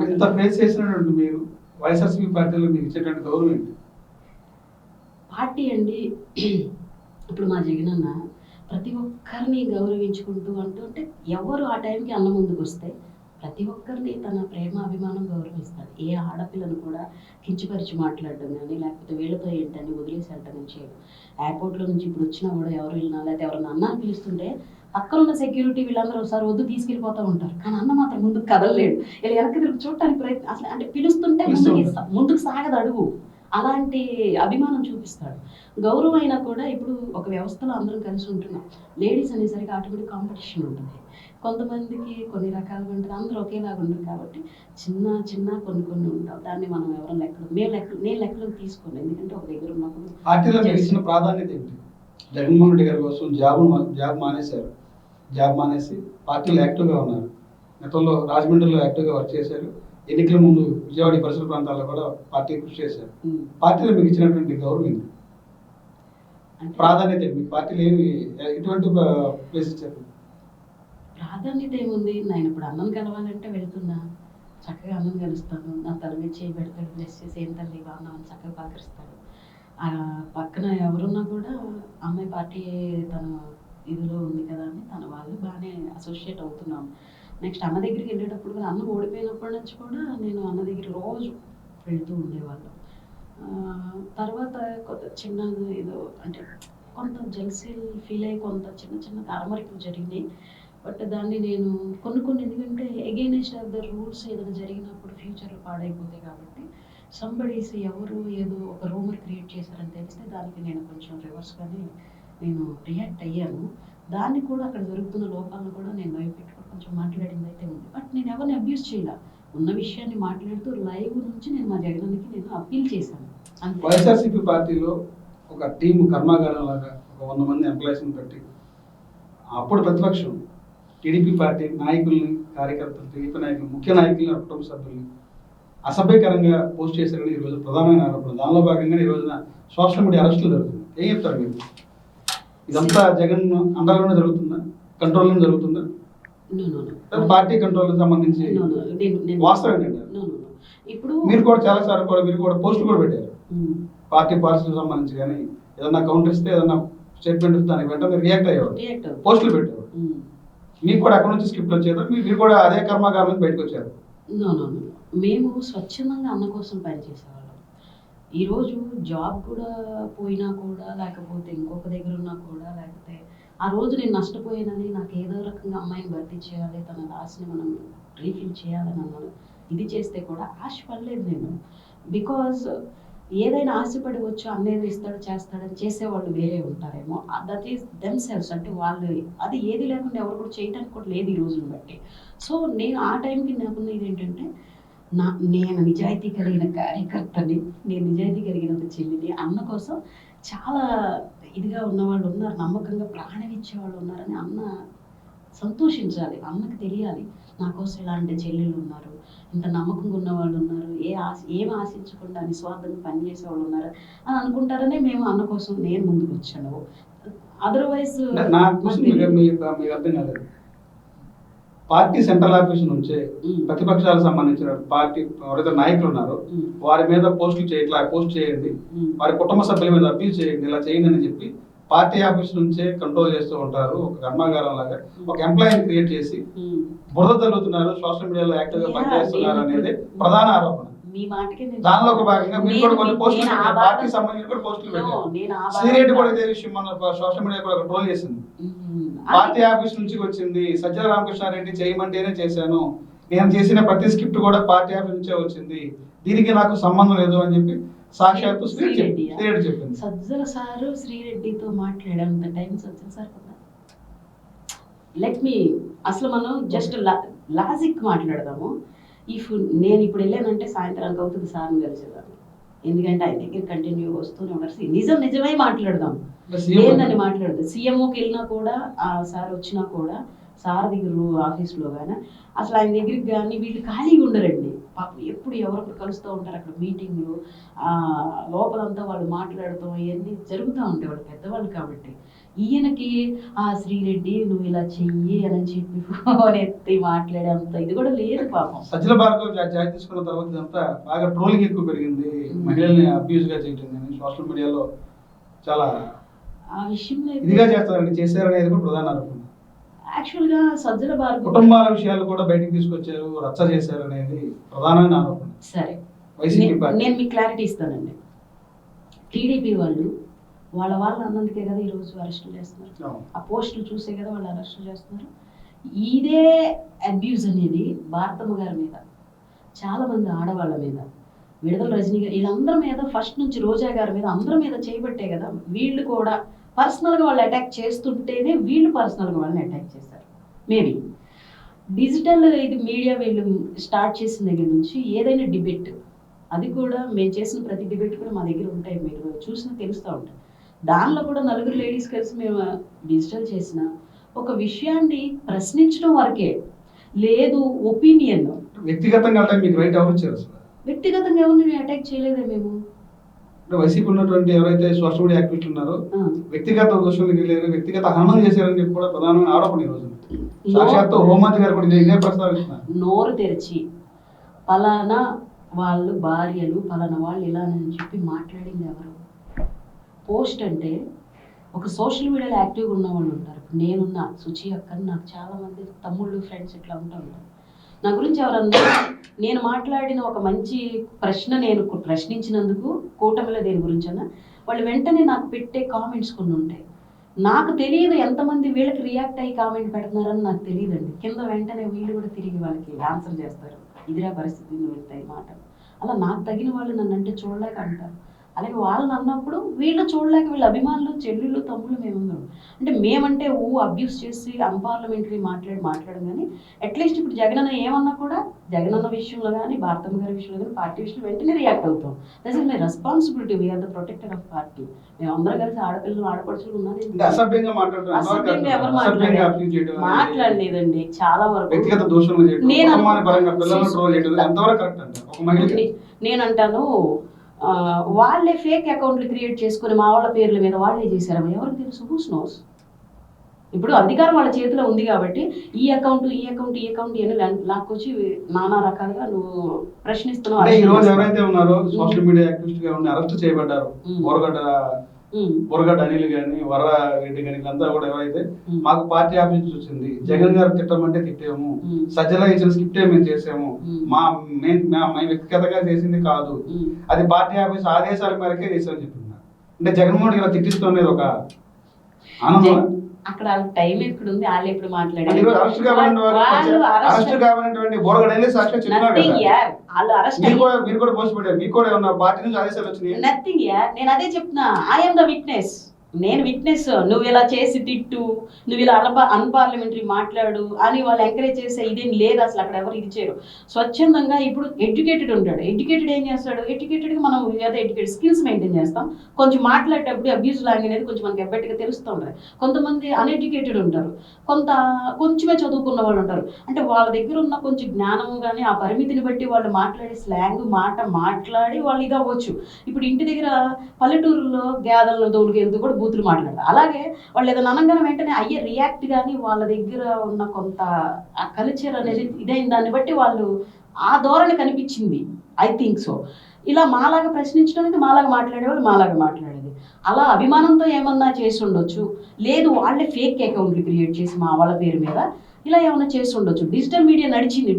మీరు వైఎస్ఆర్సీపీ పార్టీలో మీకు ఇచ్చేటువంటి గౌరవం ఏంటి? పార్టీ అండి ఇప్పుడు మా జగన్ అన్న ప్రతి ఒక్కరిని గౌరవించుకుంటూ అంటే ఎవరు ఆ టైంకి అన్న ముందుకు వస్తే ప్రతి ఒక్కరిని తన ప్రేమ అభిమానం గౌరవిస్తాడు. ఏ ఆడపిల్లను కూడా కించపరిచి మాట్లాడడం కానీ లేకపోతే వీళ్ళతో ఏంటని వదిలేసి వెళ్ళటం చేయడం. ఎయిర్పోర్ట్లో నుంచి ఇప్పుడు వచ్చినా కూడా ఎవరు వెళ్ళినా లేకపోతే ఎవరన్నా అన్నాన్ని పిలుస్తుంటే పక్కన ఉన్న సెక్యూరిటీ వీళ్ళందరూ ఒకసారి వద్దు తీసుకెళ్ళిపోతూ ఉంటారు. కానీ అన్న మాత్రం ముందుకు కదలలేడు. ఇలా వెనక్కి తిరిగి చూడటానికి ప్రయత్నం అసలు అంటే పిలుస్తుంటే ముందుకు సాగదు అడుగు. అలాంటి అభిమానం చూపిస్తాడు. గౌరవం అయినా కూడా ఇప్పుడు ఒక వ్యవస్థలో అందరం కలిసి ఉంటున్నాం. లేడీస్ అనేసరికి ఆటోమేటిక్ కాంపిటీషన్ ఉంటుంది. కొంతమందికి కొన్ని రకాలుగా ఉంటుంది, అందరూ ఒకేలాగా ఉండరు. కాబట్టి చిన్న కొన్ని ఉంటాం. దాన్ని మనం ఎవరైనా నేను లెక్కలు తీసుకోను. ఎందుకంటే ఒక దగ్గర ఉన్నప్పుడు పార్టీలో మీకు ఇచ్చిన ప్రాధాన్యత ఏంటి? జగన్మోహన్ రెడ్డి గారి కోసం జాబ్ మానేశారు. జాబ్ మానేసి పార్టీలో యాక్టివ్గా ఉన్నారు. గతంలో రాజమండ్రిలో యాక్టివ్గా వర్క్ చేశారు. ఎన్నికల ముందు విజయవాడ పరిసర ప్రాంతాల్లో కూడా పార్టీ కృషి చేశారు. పార్టీలో మీకు ఇచ్చినటువంటి గౌరవం ఏంటి? ప్రాధాన్యత ఏంటి? మీ పార్టీలో ఎటువంటి ప్లేస్ ఇచ్చారు? ప్రాధాన్యత ఏముంది, నేను ఇప్పుడు అన్నం కలవాలంటే వెళ్తున్నా, చక్కగా అన్నం కలుస్తాను, నా తల మీద చేయి పెడతాడు, బ్లెస్ చేసి ఏం తల్లి బాగున్నామని చక్కగా పలకరిస్తాడు. పక్కన ఎవరున్నా కూడా అమ్మాయి పార్టీ తన ఇదిలో ఉంది కదా అని తన వాళ్ళు బాగానే అసోసియేట్ అవుతున్నాం. నెక్స్ట్ అన్న దగ్గరికి వెళ్ళేటప్పుడు కూడా అన్న ఓడిపోయినప్పటి నుంచి కూడా నేను అన్న దగ్గర రోజు వెళ్తూ ఉండేవాళ్ళం. తర్వాత కొంత చిన్న ఏదో అంటే కొంత జెల్సీ ఫీల్ అయ్యి కొంత చిన్న అరమరికలు జరిగినాయి. బట్ దాన్ని నేను కొన్ని ఎందుకంటే ఎగైనెస్ట్ ఆఫ్ ద రూల్స్ ఏదైనా జరిగినప్పుడు ఫ్యూచర్లో పాడైపోతాయి. కాబట్టి సంబడీస్ ఎవరు ఏదో ఒక రూమర్ క్రియేట్ చేశారని తెలిస్తే దానికి నేను కొంచెం రివర్స్గానే నేను రియాక్ట్ అయ్యాను. దాన్ని కూడా అక్కడ జరుగుతున్న లోపాలను కూడా నేను భయపెట్టుకుని కొంచెం మాట్లాడింది అయితే ఉంది. బట్ నేను ఎవరిని అబ్యూస్ చేయాల, ఉన్న విషయాన్ని మాట్లాడుతూ లైవ్ నుంచి నేను మా జగన్కి నేను అప్పీల్ చేశాను. వైఎస్ఆర్సీపీ పార్టీలో ఒక టీము కర్మాగారం లాగా ఒక 100 మంది ఎంప్లాయీస్ని పెట్టి అప్పుడు ప్రతిపక్షం టీడీపీ పార్టీ నాయకుల్ని, కార్యకర్తలు, టీడీపీ నాయకులు, ముఖ్య నాయకుల్ని, కుటుంబ సభ్యుల్ని అసభ్యకరంగా పోస్ట్ చేశారని ఈరోజు ప్రధానమైన ఆరోపణ. దానిలో భాగంగా ఈ రోజున సోషల్ మీడియా అరెస్టులు జరుగుతుంది. ఏం చెప్తారు మీరు? ఇదంతా జగన్ అండర్లోనే జరుగుతుందా, కంట్రోల్లోనే జరుగుతుందా? పార్టీ కంట్రోల్ సంబంధించి వాస్తవం ఏంటంటే ఇప్పుడు మీరు కూడా చాలా సార్లు కూడా మీరు కూడా పోస్టులు కూడా పెట్టారు. పార్టీ పాలసీలకు సంబంధించి కానీ ఏదన్నా కౌంటర్ ఇస్తే ఏదన్నా స్టేట్మెంట్ దానికి వెంటనే రియాక్ట్ అయ్యేవారు, పోస్టులు పెట్టేవారు. మీకు కూడా అక్కడ నుంచి స్క్రిప్ట్ వచ్చేది, మీరు కూడా అదే కర్మాగారం నుంచి బయటకు వచ్చారు. మేము స్వచ్ఛందంగా అన్న కోసం పనిచేసేవాళ్ళం. ఈరోజు జాబ్ కూడా పోయినా కూడా లేకపోతే ఇంకొక దగ్గర ఉన్నా కూడా లేకపోతే ఆ రోజు నేను నష్టపోయానని నాకు ఏదో రకంగా అమ్మాయిని భర్తీ చేయాలి, తన లాస్ని మనం రీఫిల్ చేయాలని అన్నాను. ఇది చేస్తే కూడా ఆశపడలేదు నేను. బికాజ్ ఏదైనా ఆశపడి వచ్చు అన్నేది ఇస్తాడు చేస్తాడని చేసేవాళ్ళు వేరే ఉంటారేమో. That is them cells. అంటే వాళ్ళు అది ఏది లేకుండా ఎవరు కూడా చేయడానికి కూడా లేదు ఈ రోజుని బట్టి. సో నేను ఆ టైంకి నాకున్నది ఏంటంటే నేను నిజాయితీ కలిగిన కార్యకర్తని, నేను నిజాయితీ కలిగిన చెల్లిని, అన్న కోసం చాలా ఇదిగా ఉన్నవాళ్ళు ఉన్నారు, నమ్మకంగా ప్రాణం ఇచ్చేవాళ్ళు ఉన్నారని అన్న సంతోషించాలి. అన్నకు తెలియాలి నా కోసం ఇలాంటి చెల్లెళ్ళు ఉన్నారు, ఇంత నమ్మకంగా ఉన్న వాళ్ళు ఉన్నారు, ఏం ఆశించకుండా నిస్వార్థంగా పనిచేసే వాళ్ళు ఉన్నారు అని అనుకుంటారనే మేము అన్న కోసం నేను ముందుకు వచ్చాను. అదర్వైజ్ అర్థం కాలేదు. పార్టీ సెంట్రల్ ఆఫీస్ నుంచే ప్రతిపక్షాలకు సంబంధించిన పార్టీ ఎవరైతే నాయకులు ఉన్నారో వారి మీద పోస్టులు పోస్ట్ చేయండి, వారి కుటుంబ సభ్యుల మీద అప్పీల్ చేయండి, ఇలా చేయండి అని చెప్పి పార్టీ ఆఫీస్ నుంచే కంట్రోల్ చేస్తూ ఉంటారు. ఒక కర్మాగారం లాగా ఒక ఎంప్లాయీని క్రియేట్ చేసి బురద జరుగుతున్నారు, సోషల్ మీడియాలో యాక్టివ్ గా పనిచేస్తున్నారు అనేది ప్రధాన ఆరోపణ. దానిలో ఒక భాగంగా మీరు కూడా కొన్ని పోస్టులు పార్టీ సంబంధించిన కూడా పోస్టులు పెట్టారు. శ్రీరెడ్డి కూడా ఇదే విషయం మన సోషల్ మీడియా కూడా ట్రోల్ చేసింది. పార్టీ ఆఫీస్ నుంచి వచ్చింది, సజ్జల రామకృష్ణారెడ్డి చేయమంటేనే చేశాను, నేను చేసిన ప్రతి స్క్రిప్ట్ కూడా పార్టీ ఆఫీస్ నుంచే వచ్చింది, దీనికి నాకు సంబంధం లేదు అని చెప్పి సాక్షాత్తు శ్రీరెడ్డి చెప్పింది. సజ్జల సారు శ్రీరెడ్డితో మాట్లాడేంత టైం సజ్జల సార్ కదా. లెట్ మీ అసలు మనం జస్ట్ లాజిక్ మాట్లాడదాము. ఇఫ్ నేను ఇప్పుడు వెళ్ళానంటే సాయంత్రానికి అవుతుంది సార్ని కలిసేదాన్ని, ఎందుకంటే ఆయన దగ్గర కంటిన్యూ వస్తూనే ఉంటారు. నిజమే మాట్లాడదాం, ఏందని మాట్లాడదు. సీఎంఓకి వెళ్ళినా కూడా ఆ సార్ వచ్చినా కూడా సార్ దగ్గర ఆఫీస్లో కానీ అసలు ఆయన దగ్గరికి కానీ వీళ్ళు ఖాళీగా ఉండరండి. పాపం ఎప్పుడు ఎవరొకరు కలుస్తూ ఉంటారు అక్కడ మీటింగ్లు, లోపలంతా వాళ్ళు మాట్లాడతాం, ఇవన్నీ జరుగుతూ ఉంటాయి వాళ్ళు పెద్దవాళ్ళు కాబట్టి. ఈయనకి శ్రీరెడ్డి నువ్వు ఇలా చెయ్యి అని చెప్పి ఫోన్ ఎత్తి మాట్లాడేంత ఇది కూడా లేదు పాపం. సజ్జల భార్గవ్ జాయిన్ తీసుకున్న తర్వాత ఇదంతా బాగా ట్రోలింగ్ ఎక్కువ పెరిగింది, మహిళల్ని అబ్యూజ్ గా చేయటం సోషల్ మీడియాలో చాలా ఆ విషయంలో ఇదిగా చేశారనేది కూడా ప్రధాన ఆరోపణ. యాక్చువల్గా సజ్జల భార్గవ్ కుటుంబాల విషయాలు కూడా బయటకు తీసుకొచ్చారు, రచ్చ చేశారు అనేది ప్రధానమైన ఆరోపణ. సరే, వైసీపీ పార్టీ నేను మీకు క్లారిటీ ఇస్తానండి. టీడీపీ వాళ్ళ అన్నందుకే కదా ఈరోజు అరెస్టులు చేస్తున్నారు, ఆ పోస్టులు చూసే కదా వాళ్ళు అరెస్టులు చేస్తున్నారు. ఇదే అబ్యూజ్ అనేది భారతమ్మ గారి మీద, చాలా మంది ఆడవాళ్ళ మీద, విడుదల రజనీ గారు, వీళ్ళందరి మీద ఫస్ట్ నుంచి రోజా గారి మీద అందరి మీద చేయబట్టే కదా వీళ్ళు కూడా పర్సనల్గా వాళ్ళు అటాక్ చేస్తుంటేనే వీళ్ళు పర్సనల్గా వాళ్ళని అటాక్ చేశారు. మేబీ డిజిటల్ ఇది మీడియా వీళ్ళు స్టార్ట్ చేసిన దగ్గర నుంచి ఏదైనా డిబేట్, అది కూడా మేము చేసిన ప్రతి డిబేట్ కూడా మా దగ్గర ఉంటాయి, మీరు చూసినా తెలుస్తూ ఉంటాయి. దానిలో కూడా నలుగురు లేడీస్ కలిసి మేము డిజిటల్ చేసిన ఒక విషయాన్ని ప్రశ్నించడం వరకే, లేదు ఒపీనియన్. వ్యక్తిగతంగా మీకు రైట్ ఎవరు ఇచ్చారు? వ్యక్తిగతంగా ఎవరిని అటాక్ చేయలేదే మేము. వైసీపీ ఉన్నటువంటి ఎవరైతే సోషల్ మీడియా యాక్టివిస్టులు ఉన్నారో వ్యక్తిగత దోషులకు లేదు, వ్యక్తిగత హననం చేశారని చెప్పి కూడా ప్రధానమైన ఆరోపణ ఈ రోజు. సాక్షాత్తు హోంమంత్రి గారు కూడా ఇదే ప్రస్తావిస్తున్నారు. నోరు తెరిచి పలానా వాళ్ళు భార్యలు పలానా వాళ్ళు ఇలా అని చెప్పి మాట్లాడింది ఎవరు? పోస్ట్ అంటే ఒక సోషల్ మీడియాలో యాక్టివ్గా ఉన్న వాళ్ళు ఉంటారు. ఇప్పుడు నేనున్న సుచి అక్కని నాకు చాలా మంది తమ్ముళ్ళు ఫ్రెండ్స్ ఇట్లా ఉంటారు. నా గురించి ఎవరన్నా నేను మాట్లాడిన ఒక మంచి ప్రశ్న నేను ప్రశ్నించినందుకు కూటమిలో దేని గురించి అన్నా వాళ్ళు వెంటనే నాకు పెట్టే కామెంట్స్ కొన్ని ఉంటాయి. నాకు తెలియదు ఎంతమంది వీళ్ళకి రియాక్ట్ అయ్యి కామెంట్ పెడుతున్నారని నాకు తెలియదండి. కింద వెంటనే వీళ్ళు కూడా తిరిగి వాళ్ళకి ఆన్సర్ చేస్తారు, ఇదిరా పరిస్థితి నువ్వు వెళ్తాయి మాట. అలా నాకు తగిన వాళ్ళు నన్ను అంటే చూడలేక అంటారు. అలాగే వాళ్ళని అన్నప్పుడు వీళ్ళు చూడలేక వీళ్ళ అభిమానులు చెల్లెళ్ళు తమ్ముళ్ళు మేముందాం అంటే మేమంటే అబ్యూస్ చేసి అన్పార్లమెంటరీ మాట్లాడడం కానీ అట్లీస్ట్ ఇప్పుడు జగనన్న ఏమన్నా కూడా జగనన్న విషయంలో కానీ భారతమ్మ గారి విషయంలో కానీ పార్టీ విషయంలో వెంటనే రియాక్ట్ అవుతాం. That is my responsibility, we are the protector of party. మేము అందరం కలిసి ఆడపిల్లలు ఆడపడుచులు ఉన్నది అసభ్యంగా ఎవరు మాట్లాడలేదండి. చాలా వరకు నేను అంటాను వాళ్ళే ఫేక్ అకౌంట్లు క్రియేట్ చేసుకుని మా వాళ్ళ పేర్ల మీద వాళ్ళే చేశారని ఎవరికి తెలుసు? Who's knows. ఇప్పుడు అధికారం వాళ్ళ చేతిలో ఉంది కాబట్టి ఈ అకౌంట్ అని లాక్కొచ్చి నానా రకాలుగా నువ్వు ప్రశ్నిస్తున్నావు. ఈ రోజు ఎవరైతే ఉన్నారో సోషల్ మీడియా యాక్టివిస్ట్ గా అరెస్ట్ చేయబడ్డారు, బొరగడ్డ అనిల్ గాని వరరెడ్డి గాని వీళ్ళంతా కూడా ఎవరైతే మాకు పార్టీ ఆఫీస్ నుంచి వచ్చింది, జగన్ గారు తిట్టమంటే తిట్టాము, సజ్జల ఇచ్చిన స్క్రిప్టే మేము చేసాము, మేము వ్యక్తిగతంగా చేసింది కాదు, అది పార్టీ ఆఫీస్ ఆదేశాల మేరకే చేసామని చెప్తున్నారు. అంటే జగన్మోహన్ ఇలా తిట్టిస్తున్నది ఒక ఆనందం. అక్కడ టైం ఎక్కడ ఉంది, వాళ్ళు ఎప్పుడు మాట్లాడారు? నథింగ్ యార్, నేను అదే చెప్తున్నా. ఐ యామ్ ద విట్నెస్, నేను విట్నెస్. నువ్వు ఇలా చేసి తిట్టు, నువ్వు ఇలా అన్పార్లమెంటరీ మాట్లాడు అని వాళ్ళు ఎంకరేజ్ చేసే ఇదేం లేదు అసలు. అక్కడ ఎవరు ఇది చేయరు. స్వచ్ఛందంగా ఇప్పుడు ఎడ్యుకేటెడ్ ఉంటాడు, ఎడ్యుకేటెడ్ ఏం చేస్తాడు? ఎడ్యుకేటెడ్గా మనం ఏదో ఎడ్యుకేటెడ్ స్కిల్స్ మెయింటైన్ చేస్తాం. కొంచెం మాట్లాడేటప్పుడు అబ్యూజ్ లాంగ్ అనేది కొంచెం మనకి ఎబ్బెట్టుగా తెలుస్తూ ఉంటుంది. కొంతమంది అన్ఎడ్యుకేటెడ్ ఉంటారు, కొంచెమే చదువుకున్న వాళ్ళు ఉంటారు. అంటే వాళ్ళ దగ్గర ఉన్న కొంచెం జ్ఞానం కానీ ఆ పరిమితిని బట్టి వాళ్ళు మాట్లాడే స్లాంగ్ మాట్లాడి వాళ్ళు ఇది అవ్వచ్చు. ఇప్పుడు ఇంటి దగ్గర పల్లెటూరులో గ్యాదర్లు తోలుకెళ్తూ కూడా బూతులు మాట్లాడతారు. అలాగే వాళ్ళు ఏదైనా అనగానే వెంటనే అయ్యే రియాక్ట్ కానీ వాళ్ళ దగ్గర ఉన్న కొంత ఆ కల్చర్ అనేది ఇదైన దాన్ని బట్టి వాళ్ళు ఆ ధోరణి కనిపించింది. I think so. ఇలా మాలాగా ప్రశ్నించడానికి మాలాగా మాట్లాడేవాళ్ళు మాలాగా మాట్లాడేది. అలా అభిమానంతో ఏమన్నా చేసి ఉండొచ్చు, లేదు వాళ్ళే ఫేక్ అకౌంట్లు క్రియేట్ చేసి మా వాళ్ళ పేరు మీద ఇలా ఏమైనా చేసి ఉండొచ్చు. డిజిటల్ మీడియా నడిచింది,